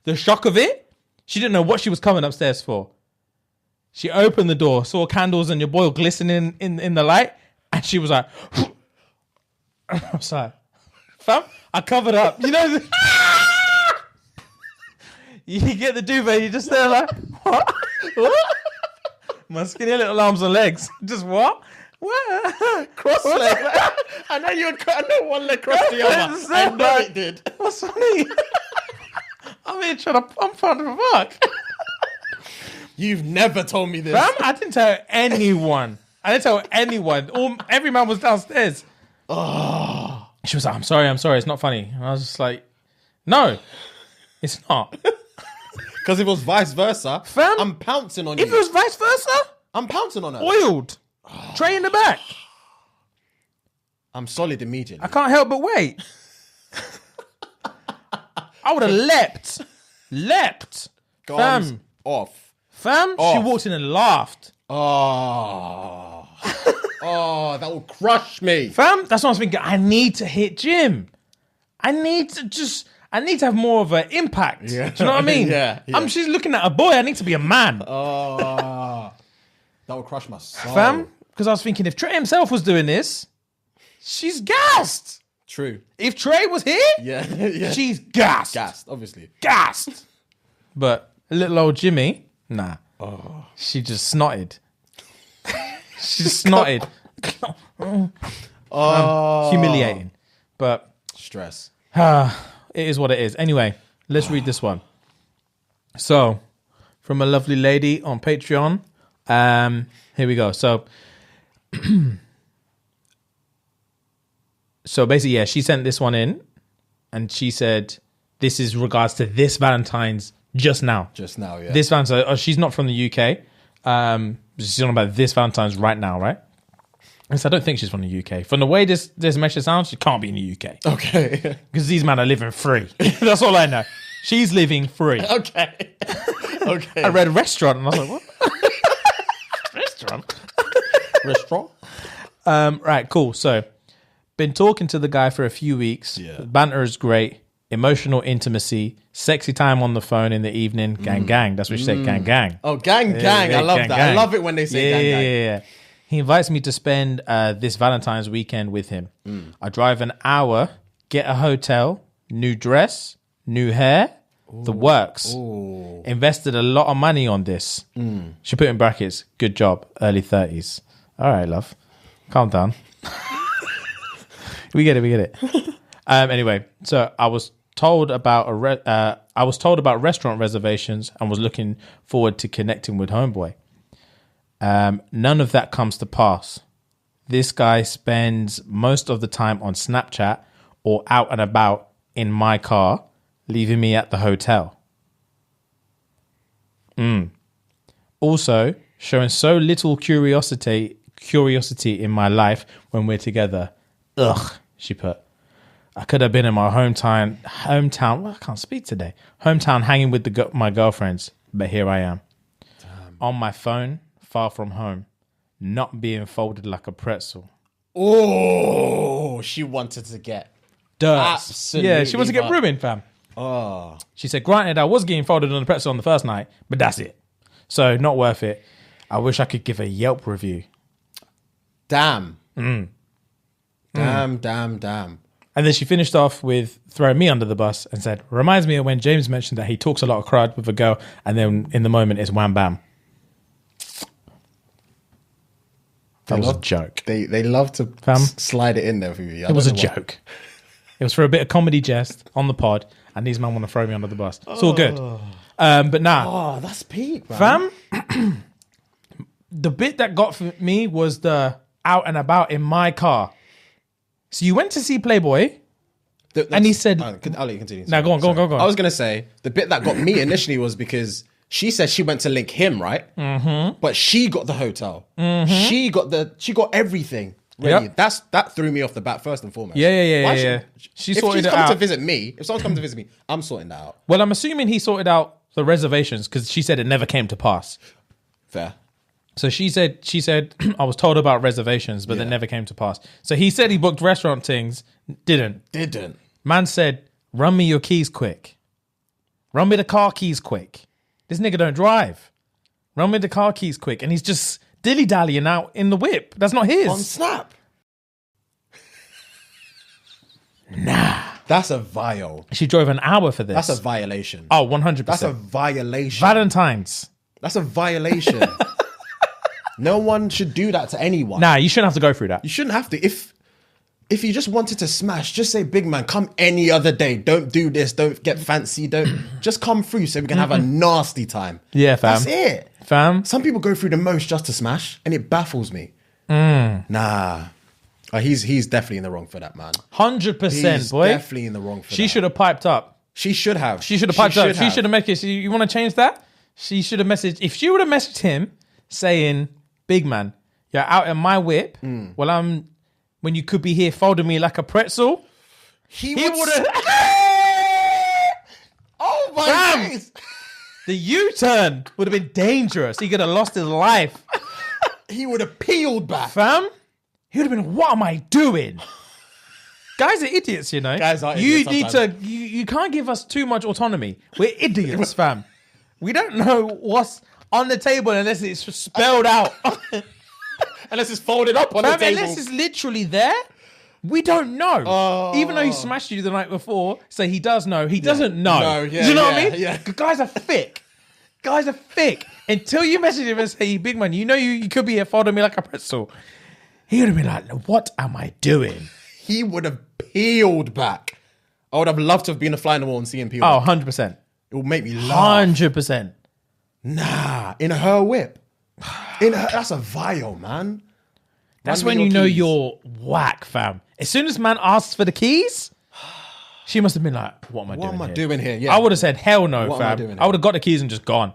The shock of it, she didn't know what she was coming upstairs for. She opened the door, saw candles and your boy glistening in the light, and she was like, I was like, fam, I covered up. You know, you get the duvet, you just there like, what? My skinny little arms and legs. Just what? What? Cross leg. I know one leg crossed the other. I know it did. What's funny? I'm here trying to fuck. You've never told me this. Fam, I didn't tell anyone. Every man was downstairs. Oh. She was like, I'm sorry. It's not funny. And I was just like, no, it's not. Because if it was vice versa, fam, I'm pouncing on you. If it was vice versa, I'm pouncing on her. Oiled. Tray in the back. I'm solid immediately. I can't help but wait. I would have leapt. Guns off. Fam, she walked in and laughed. Oh, that will crush me. Fam, that's what I was thinking. I need to hit gym. I need to have more of an impact. Yeah. Do you know what I mean? Yeah. She's looking at a boy. I need to be a man. Oh, that will crush my soul. Fam, because I was thinking if Trey himself was doing this, she's gassed. True. If Trey was here, yeah. She's gassed. Gassed, obviously. Gassed. But little old Jimmy, nah. Oh. She just snotted. She snotted. Humiliating. But stress. It is what it is. Anyway, let's read this one. So, from a lovely lady on Patreon. Here we go. So basically, yeah, she sent this one in and she said, this is regards to this Valentine's just now. Just now, yeah. This Valentine's, she's not from the UK. She's on about this Valentine's right now, right? And so I don't think she's from the UK. From the way this message sounds, she can't be in the UK. Okay. Because these men are living free. That's all I know. She's living free. Okay. Okay. I read restaurant and I was like, what? Restaurant? Right, cool. So, been talking to the guy for a few weeks. Yeah. Banter is great. Emotional intimacy. Sexy time on the phone in the evening. Gang, gang. That's what she said, gang, gang. Oh, gang, gang. I love gang, that. gang. I love it when they say gang, gang. Yeah. He invites me to spend this Valentine's weekend with him. I drive an hour, get a hotel, new dress, new hair, the works. Ooh. Invested a lot of money on this. She put in brackets, good job, early 30s. All right, love. Calm down. We get it. Anyway, so I was told about restaurant reservations and was looking forward to connecting with homeboy. None of that comes to pass. This guy spends most of the time on Snapchat or out and about in my car, leaving me at the hotel. Also, showing so little curiosity in my life when we're together. Ugh, she put. I could have been in my hometown. Well, I can't speak today. Hometown, hanging with my girlfriends, but here I am. Damn. On my phone, far from home, not being folded like a pretzel. Oh, she wanted to get dirt. Absolutely. Yeah, she wants to get ruined, fam. Oh. She said, granted, I was getting folded on the pretzel on the first night, but that's it. So, not worth it. I wish I could give a Yelp review. Damn. Damn. And then she finished off with throwing me under the bus and said, reminds me of when James mentioned that he talks a lot of crud with a girl and then in the moment it's wham bam. That was a joke. They love to slide it in there for you. It was a joke. It was for a bit of comedy jest on the pod, and these men want to throw me under the bus. It's all good. But nah. Oh, that's peak, man. Fam, the bit that got for me was the out and about in my car. So you went to see Playboy, and he said... I'll let you continue. Now, go on. I was going to say, the bit that got me initially was because she said she went to link him, right? Mm-hmm. But she got the hotel. Mm-hmm. She got everything ready. Yep. That threw me off the bat first and foremost. Yeah. She sorted it out. If she's coming to visit me, if someone's coming to visit me, I'm sorting that out. Well, I'm assuming he sorted out the reservations because she said it never came to pass. Fair. So she said, I was told about reservations, but they never came to pass. So he said he booked restaurant things, didn't. Man said, run me your keys quick. Run me the car keys quick. This nigga don't drive. Run me the car keys quick. And he's just dilly-dallying out in the whip. That's not his. On Snap. Nah. That's a viol. She drove an hour for this. That's a violation. Oh, 100%. That's a violation. Valentine's. That's a violation. No one should do that to anyone. Nah, you shouldn't have to go through that. You shouldn't have to. If you just wanted to smash, just say, big man, come any other day. Don't do this. Don't get fancy. Don't just come through so we can have a nasty time. Yeah, fam. That's it. Fam. Some people go through the most just to smash, and it baffles me. Nah. He's definitely in the wrong for that, man. 100%, boy. Definitely in the wrong for that. She should have piped up. She should have. She should have piped up. She should have messaged. You want to change that? She should have messaged. If she would have messaged him saying, big man, you're out in my whip. Well, when you could be here folding me like a pretzel. He would have. Oh my days. The U-turn would have been dangerous. He could have lost his life. He would have peeled back. Fam, he would have been, what am I doing? Guys are idiots, you know. Guys are idiots. You can't give us too much autonomy. We're idiots, fam. We don't know what's on the table unless it's spelled out. Unless it's folded up on the table. Unless it's literally there. We don't know. Even though he smashed you the night before, so he does know. He doesn't know. Do you know what I mean? Yeah. Guys are thick. Until you message him and say, big man, you know you could be here folding me like a pretzel. He would have been like, what am I doing? He would have peeled back. I would have loved to have been a fly on the wall and see him peel. Oh, 100%. It will make me laugh. 100%. Nah, in her whip. That's a vial, man. That's when you know you're whack, fam. As soon as man asks for the keys, she must have been like, what am I doing here? Yeah. I would have said, hell no, fam. I would have got the keys and just gone.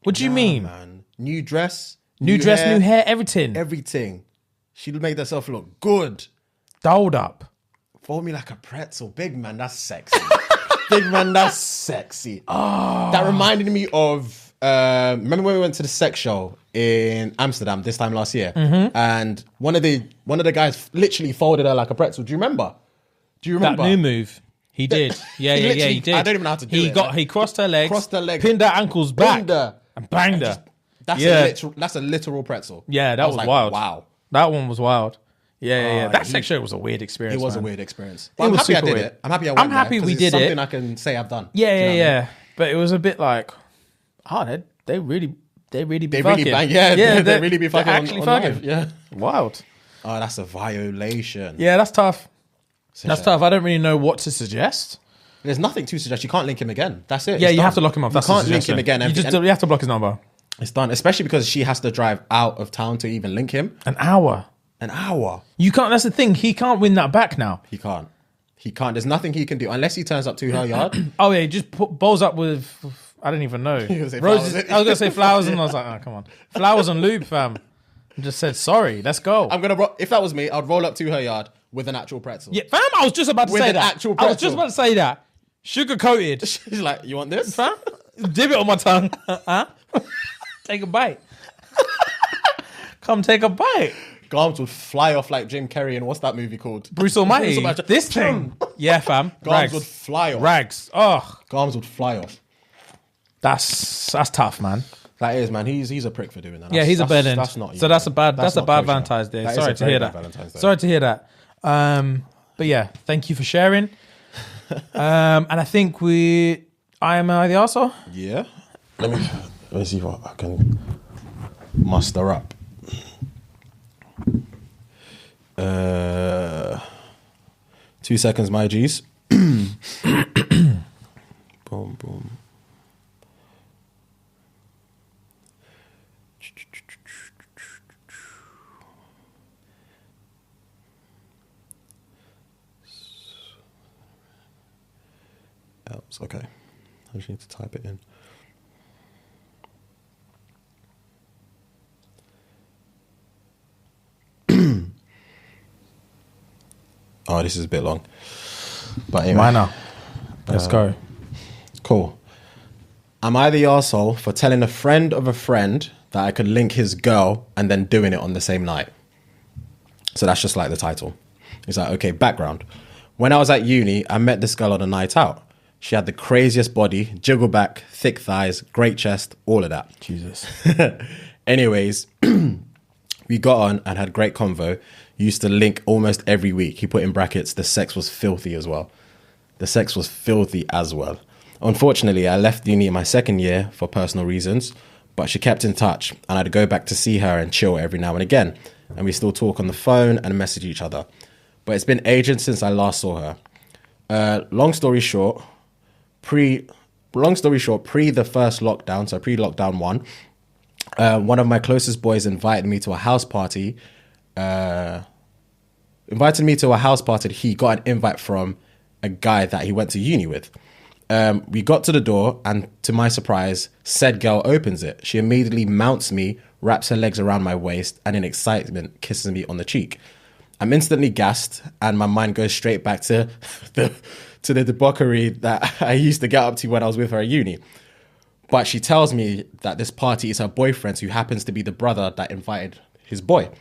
What do you mean? Man. New dress. New hair, everything. Everything. She made herself look good. Dolled up. Fold me like a pretzel. Big man, that's sexy. Big man, that's sexy. Oh. That reminded me of, remember when we went to the sex show in Amsterdam this time last year? Mm-hmm. And one of the guys literally folded her like a pretzel. Do you remember? That new move. He did. Yeah, he did. I don't even know how to do it. He crossed her legs, pinned her ankles back, and banged her. That's a literal pretzel. Yeah, that was like, wild. Wow. That one was wild. Yeah. That sex show was a weird experience. It was a weird experience. But I'm happy I did it. I'm happy I went there. I'm happy we did it. Something I can say I've done. Yeah. But it was a bit like, they really be fucking. Really bang. Yeah, they really be fucking. Actually fucking. Yeah. Wild. Oh, that's a violation. Yeah, that's tough. That's tough. I don't really know what to suggest. There's nothing to suggest. You can't link him again. That's it. Yeah, you have to lock him off. You can't link him again. You have to block his number. It's done. Especially because she has to drive out of town to even link him. An hour. You can't. That's the thing. He can't win that back now. He can't. There's nothing he can do unless he turns up to her yard. Oh yeah, he just bowls up with. I don't even know. Roses. I was gonna say flowers, and I was like, oh come on, flowers and lube, fam. I just said sorry. Let's go. If that was me, I'd roll up to her yard with an actual pretzel. Yeah, fam. I was just about to say that. I was just about to say that. Sugar coated. She's like, you want this, fam? Dip it on my tongue. Huh? Take a bite. Come take a bite. Garms would fly off like Jim Carrey in what's that movie called? Bruce Almighty. This thing. Yeah, fam. Garms would fly off. Rags. Oh. Garms would fly off. That's tough, man. That is, man. He's a prick for doing that. He's a bad end. That's not. So that's a bad Valentine's Day. Sorry to hear that. Sorry to hear that. But yeah, thank you for sharing. And I think am I the arsehole? Yeah. Let me see what I can muster up. 2 seconds, my G's. Boom, boom. Helps. Okay. I just need to type it in. Oh, this is a bit long. But anyway. Minor. Let's go. Cool. Am I the arsehole for telling a friend of a friend that I could link his girl and then doing it on the same night? So that's just like the title. It's like, okay, background. When I was at uni, I met this girl on a night out. She had the craziest body, jiggle back, thick thighs, great chest, all of that. Jesus. Anyways, we got on and had great convo. Used to link almost every week. He put in brackets, the sex was filthy as well. Unfortunately, I left uni in my second year for personal reasons, but she kept in touch and I'd go back to see her and chill every now and again. And we still talk on the phone and message each other. But it's been ages since I last saw her. Long story short, pre the first lockdown, so pre-lockdown one of my closest boys invited me to a house party. He got an invite from a guy that he went to uni with. We got to the door and to my surprise, said girl opens it. She immediately mounts me, wraps her legs around my waist and in excitement kisses me on the cheek. I'm instantly gassed and my mind goes straight back to the debauchery that I used to get up to when I was with her at uni. But she tells me that this party is her boyfriend's, who happens to be the brother that invited his boy.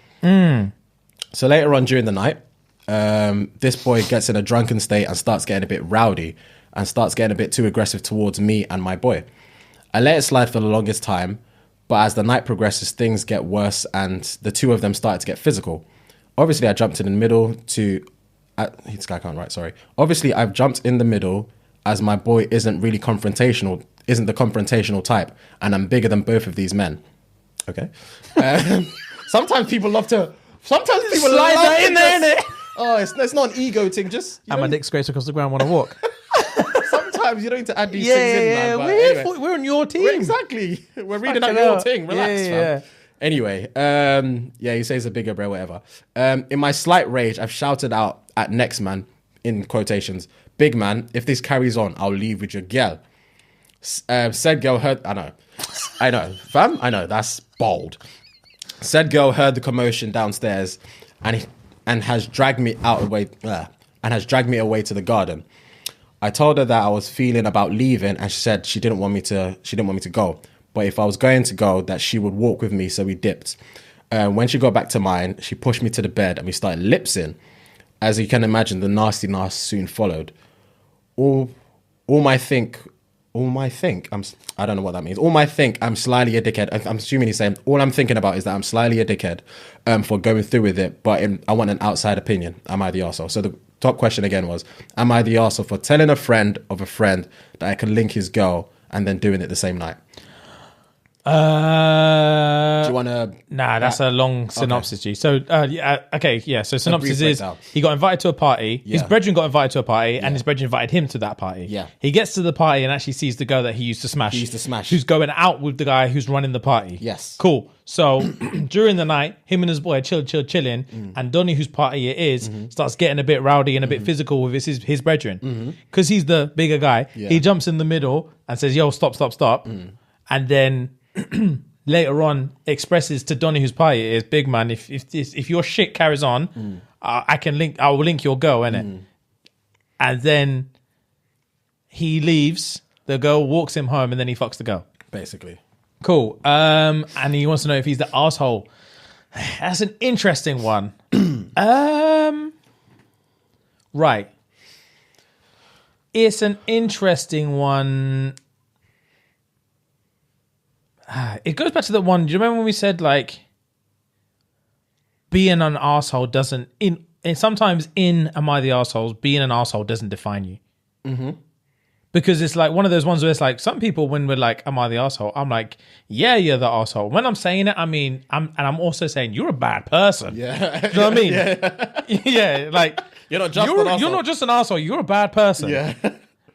So later on during the night, this boy gets in a drunken state and starts getting a bit rowdy and starts getting a bit too aggressive towards me and my boy. I let it slide for the longest time, but as the night progresses, things get worse and the two of them started to get physical. Obviously, I jumped in the middle Obviously, I've jumped in the middle as my boy isn't the confrontational type, and I'm bigger than both of these men. Okay. Sometimes people love to. Sometimes people slide that in there, innit? Oh, it's not an ego thing. Just and my dick scrapes across the ground when I walk. Sometimes you don't need to add these things in, man. But we're we're on your team. Exactly. We're reading out your thing. Relax, fam. Anyway, he says a bigger bro, whatever. In my slight rage, I've shouted out at next man, in quotations, big man, if this carries on, I'll leave with your girl. Said girl heard, I know, fam, I know, that's bold. Said girl heard the commotion downstairs and has dragged me away to the garden. I told her that I was feeling about leaving, and she said she didn't want me to go. But if I was going to go, that she would walk with me, so we dipped. When she got back to mine, she pushed me to the bed and we started lipsing. As you can imagine, the nastiness soon followed. I don't know what that means. I'm slyly a dickhead. I'm assuming he's saying, all I'm thinking about is that I'm slyly a dickhead for going through with it, but I want an outside opinion. Am I the arsehole? So the top question again was, am I the arsehole for telling a friend of a friend that I can link his girl and then doing it the same night? Do you want to? Nah, that's a long synopsis, G. So, So synopsis is he got invited to a party. Yeah. His brethren got invited to a party, and his brethren invited him to that party. Yeah. He gets to the party and actually sees the girl that he used to smash. Who's going out with the guy who's running the party. Yes. Cool. So during the night, him and his boy chilling, and Donnie, whose party it is, starts getting a bit rowdy and a bit physical with his brethren. Because he's the bigger guy, he jumps in the middle and says, "Yo, stop," and then later on expresses to Donnie, whose party it is, big man, if your shit carries on, I will link your girl, innit? And then he leaves, the girl walks him home, and then he fucks the girl. Basically. Cool. And he wants to know if he's the asshole. That's an interesting one. Right. It's an interesting one. It goes back to the one. Do you remember when we said like being an arsehole doesn't sometimes in Am I the Arsehole, being an arsehole doesn't define you. Because it's like one of those ones where it's like some people, when we're like, am I the arsehole? I'm like, yeah, you're the arsehole. When I'm saying it, I mean, I'm also saying you're a bad person. Yeah. Do you know what I mean? Yeah. Like you're not just an arsehole. You're not just an arsehole, you're a bad person. Yeah.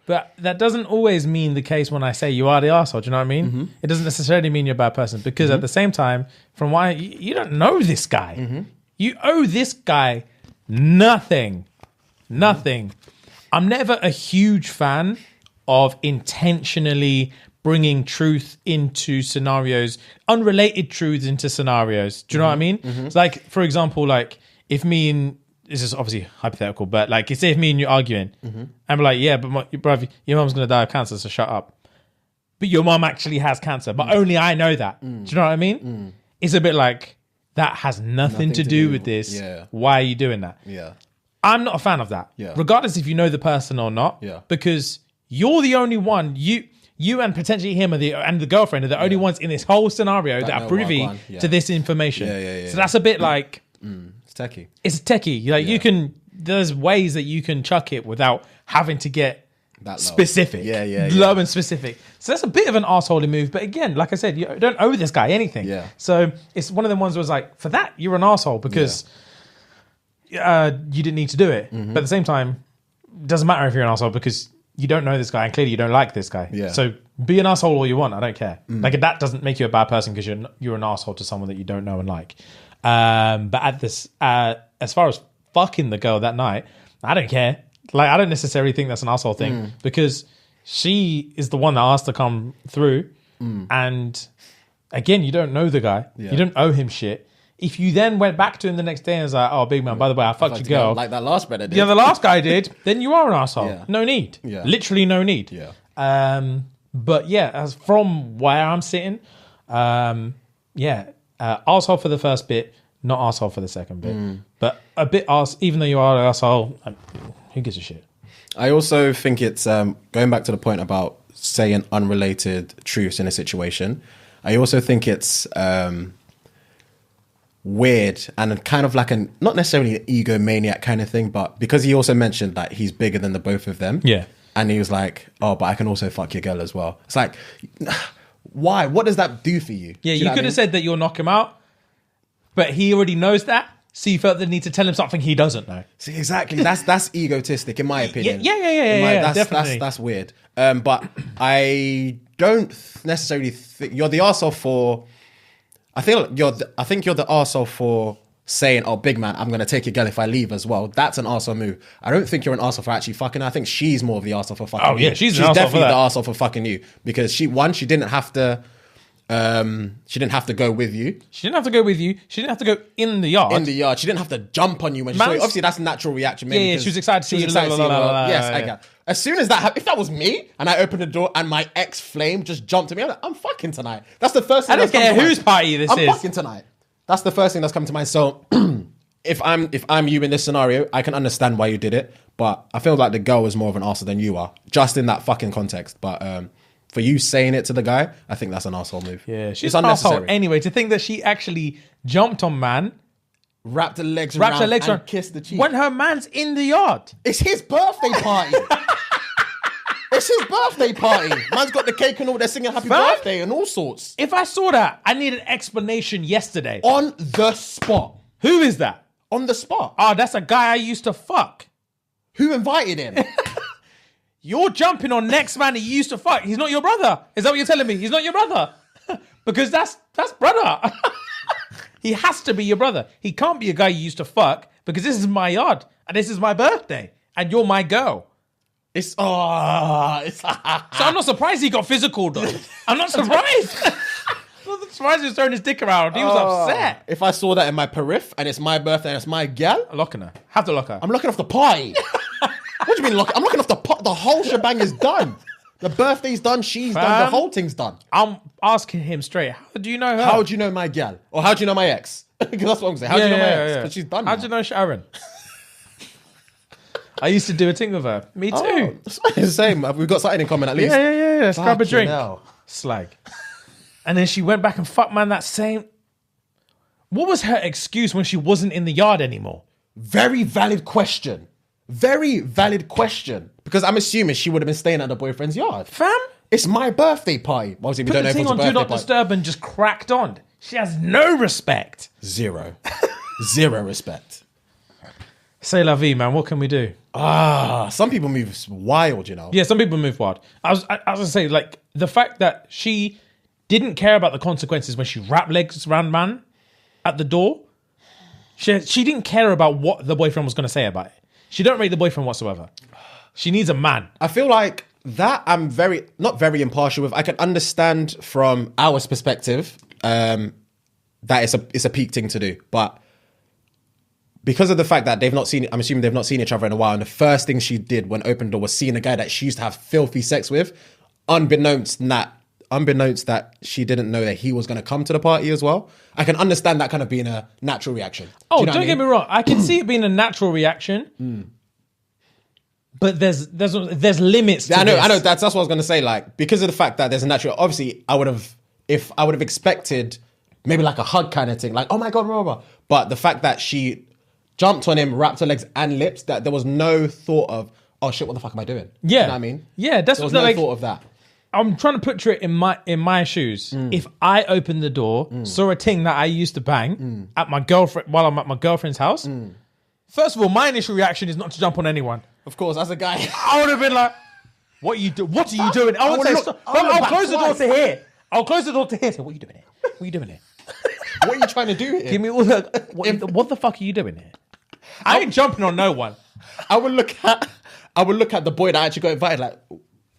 But that doesn't always mean the case when I say you are the arsehole. Do you know what I mean? It doesn't necessarily mean you're a bad person, because at the same time, from why you don't know this guy. You owe this guy nothing. Nothing. I'm never a huge fan of intentionally bringing truth into scenarios, unrelated truths into scenarios. Do you know what I mean? It's like, for example, like if me and this is obviously hypothetical, but like, say if me and you arguing, and we're like, yeah, but your mom's gonna die of cancer, so shut up. But your mom actually has cancer, but only I know that. Do you know what I mean? It's a bit like, that has nothing to do with this. Yeah. Why are you doing that? Yeah. I'm not a fan of that. Yeah. Regardless if you know the person or not. Yeah. Because you're the only one, you and potentially him and the girlfriend are the only ones in this whole scenario that are privy to this information. So that's a bit like, it's techie. It's techie. Like there's ways that you can chuck it without having to get that specific. Low and specific. So that's a bit of an arseholing move. But again, like I said, you don't owe this guy anything. Yeah. So it's one of them ones where it's like, for that, you're an arsehole because you didn't need to do it. But at the same time, it doesn't matter if you're an arsehole because you don't know this guy and clearly you don't like this guy. Yeah. So be an arsehole all you want. I don't care. Like that doesn't make you a bad person because you're an arsehole to someone that you don't know and like. But at this, as far as fucking the girl that night, I don't care. Like, I don't necessarily think that's an arsehole thing because she is the one that asked to come through. And again, you don't know the guy. Yeah. You don't owe him shit. If you then went back to him the next day and was like, oh, big man, by the way, I fucked your girl. Like that last brother did. Yeah, the last guy did. Then you are an arsehole. Yeah. No need. Yeah. Literally no need. Yeah. But yeah, as from where I'm sitting, arsehole for the first bit, not arsehole for the second bit. But a bit even though you are an arsehole, who gives a shit? I also think it's going back to the point about saying unrelated truths in a situation. I also think it's weird and kind of like not necessarily an egomaniac kind of thing, but because he also mentioned that he's bigger than the both of them. Yeah. And he was like, oh, but I can also fuck your girl as well. It's like, why? What does that do for you? Yeah, you could have said that you'll knock him out, but he already knows that. So you felt the need to tell him something he doesn't know. See, exactly. That's egotistic, in my opinion. Yeah, definitely. That's weird. But I don't necessarily think you're the arsehole for. I think you're the arsehole for saying, "Oh, big man, I'm gonna take your girl if I leave as well." That's an arsehole move. I don't think you're an arsehole for actually fucking her. I think she's more of the arsehole for fucking. Oh yeah, you. she's definitely the arsehole for fucking you because she didn't have to. She didn't have to go with you. She didn't have to go with you. She didn't have to go in the yard. In the yard. She didn't have to jump on you when she saw you. Obviously, that's a natural reaction. Maybe yeah, she was excited to see you. Yes, I get. As soon as that happened, if that was me and I opened the door and my ex-flame just jumped at me, I'm like, I'm fucking tonight. That's the first thing. I don't care whose party this is. I'm fucking tonight. That's the first thing that's come to mind. So if I'm you in this scenario, I can understand why you did it, but I feel like the girl was more of an arsehole than you are, just in that fucking context. But for you saying it to the guy, I think that's an arsehole move. Yeah, she's unnecessary. Anyway, to think that she actually jumped on man, wrapped her legs around, and kissed the cheek. When her man's in the yard. It's his birthday party. It's his birthday party. Man's got the cake and all. They're singing happy birthday and all sorts. If I saw that, I need an explanation yesterday. On the spot. Who is that? On the spot. Oh, that's a guy I used to fuck. Who invited him? You're jumping on next man that you used to fuck. He's not your brother. Is that what you're telling me? He's not your brother. Because that's brother. He has to be your brother. He can't be a guy you used to fuck because this is my yard and this is my birthday and you're my girl. So I'm not surprised he got physical though. I'm not surprised. I'm not surprised he was throwing his dick around. He was upset. If I saw that in my periph and it's my birthday and it's my gal, I'm locking her. Have to lock her. I'm locking off the party. What do you mean locking? I'm locking off the pot. The whole shebang is done. The birthday's done. She's done. The whole thing's done. I'm asking him straight. How do you know her? How do you know my gal? Or how do you know my ex? Because that's what I'm saying. How do you know my ex? Because she's done. How do you know Sharon? I used to do a thing with her. Me too. The same. We've got something in common at least. Yeah. Let's grab a drink. Hell. Slag. And then she went back and fucked man that same. What was her excuse when she wasn't in the yard anymore? Very valid question. Very valid question. Because I'm assuming she would have been staying at the boyfriend's yard. Fam? It's my birthday party. Obviously, we Put don't know the if thing it's a on birthday Do Not party. Disturb and just cracked on. She has no respect. Zero. Zero respect. C'est la vie, man. What can we do? Some people move wild, you know. Yeah, some people move wild. I was gonna say, like, the fact that she didn't care about the consequences when she wrapped legs around man at the door. She didn't care about what the boyfriend was gonna say about it. She don't rate the boyfriend whatsoever. She needs a man. I feel like that I'm not very impartial with. I can understand from our perspective that it's a peak thing to do, but because of the fact that I'm assuming they've not seen each other in a while, and the first thing she did when opened the door was seeing a guy that she used to have filthy sex with, unbeknownst that she didn't know that he was going to come to the party as well. I can understand that kind of being a natural reaction. Oh, don't get me wrong. I can see it being a natural reaction. But there's limits to I know. this. That's what I was going to say. Like, because of the fact that there's a natural, obviously I would have expected maybe like a hug kind of thing. Like, oh my God, blah, blah, blah. But the fact that she jumped on him, wrapped her legs and lips, that there was no thought of, oh shit, what the fuck am I doing? Yeah. You know what I mean? Yeah, that's there was what no thought of that. I'm trying to picture it in my shoes. If I opened the door, saw a thing that I used to bang at my girlfriend while I'm at my girlfriend's house. First of all, my initial reaction is not to jump on anyone. Of course, as a guy, I would have been like, "What are you doing? What are you doing?" I would say, "I'll close the door to here. I'll close the door to here." Say, "What are you doing here? What are you doing here? What are you trying to do here? Give me all the what the fuck are you doing here?" I ain't jumping on no one. I would look at the boy that actually got invited. Like,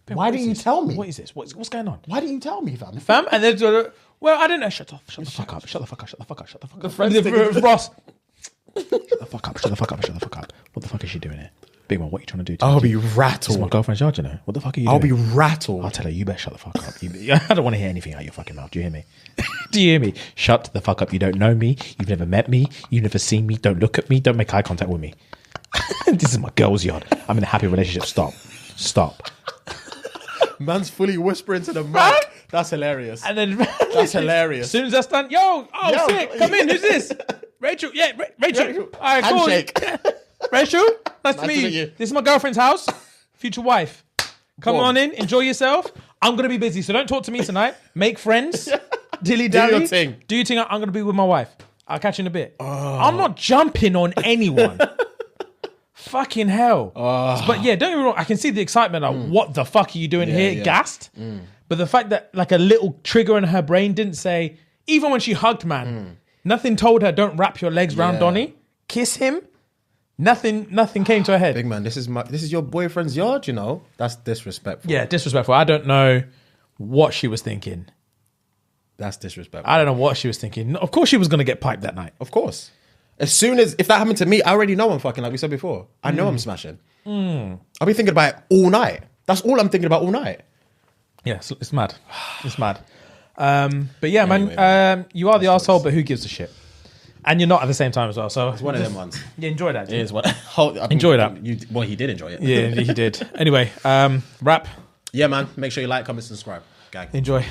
why didn't you tell me? What is this? What's going on? Why didn't you tell me, fam? And then, well, I didn't know. Shut the fuck up. Shut the fuck up. The friends thing. Ross. Shut the fuck up. What the fuck is she doing here? Big man, what are you trying to do? I'll be rattled. This is my girlfriend's yard, you know. What the fuck are you doing? I'll be rattled. I'll tell her, you better shut the fuck up. I don't want to hear anything out of your fucking mouth. Do you hear me? Do you hear me? Shut the fuck up. You don't know me. You've never met me. You've never seen me. Don't look at me. Don't make eye contact with me. This is my girl's yard. I'm in a happy relationship. Stop. Man's fully whispering to the mic. That's hilarious. And then that's hilarious. As soon as that's done, yo, sick. Come in. Who's this? Rachel. Yeah, Rachel. All right, cool. Handshake. Rachel, nice to meet you. This is my girlfriend's house. Future wife. Come on in. Enjoy yourself. I'm going to be busy, so don't talk to me tonight. Make friends. Dilly-dally. Do your thing. Do your thing. I'm going to be with my wife. I'll catch you in a bit. I'm not jumping on anyone. Fucking hell. But yeah, don't get me wrong. I can see the excitement of what the fuck are you doing here? Yeah. Gassed. But the fact that like a little trigger in her brain didn't say, even when she hugged man, nothing told her don't wrap your legs round Donnie, kiss him. Nothing came to her head. Big man, this is your boyfriend's yard, you know. That's disrespectful. Yeah, disrespectful. I don't know what she was thinking. That's disrespectful. I don't know what she was thinking. Of course she was going to get piped that night. Of course. As soon as, if that happened to me, I already know I'm fucking, like we said before. I know I'm smashing. I'll be thinking about it all night. That's all I'm thinking about all night. Yeah, it's mad. It's mad. But yeah, anyway, man, you are the arsehole, but who gives a shit? And you're not at the same time as well. So it's one of them ones. You enjoy that. It is what. Enjoy that. Well, he did enjoy it. Yeah, he did. Anyway, rap. Yeah, man. Make sure you like, comment, subscribe. Gang. Enjoy.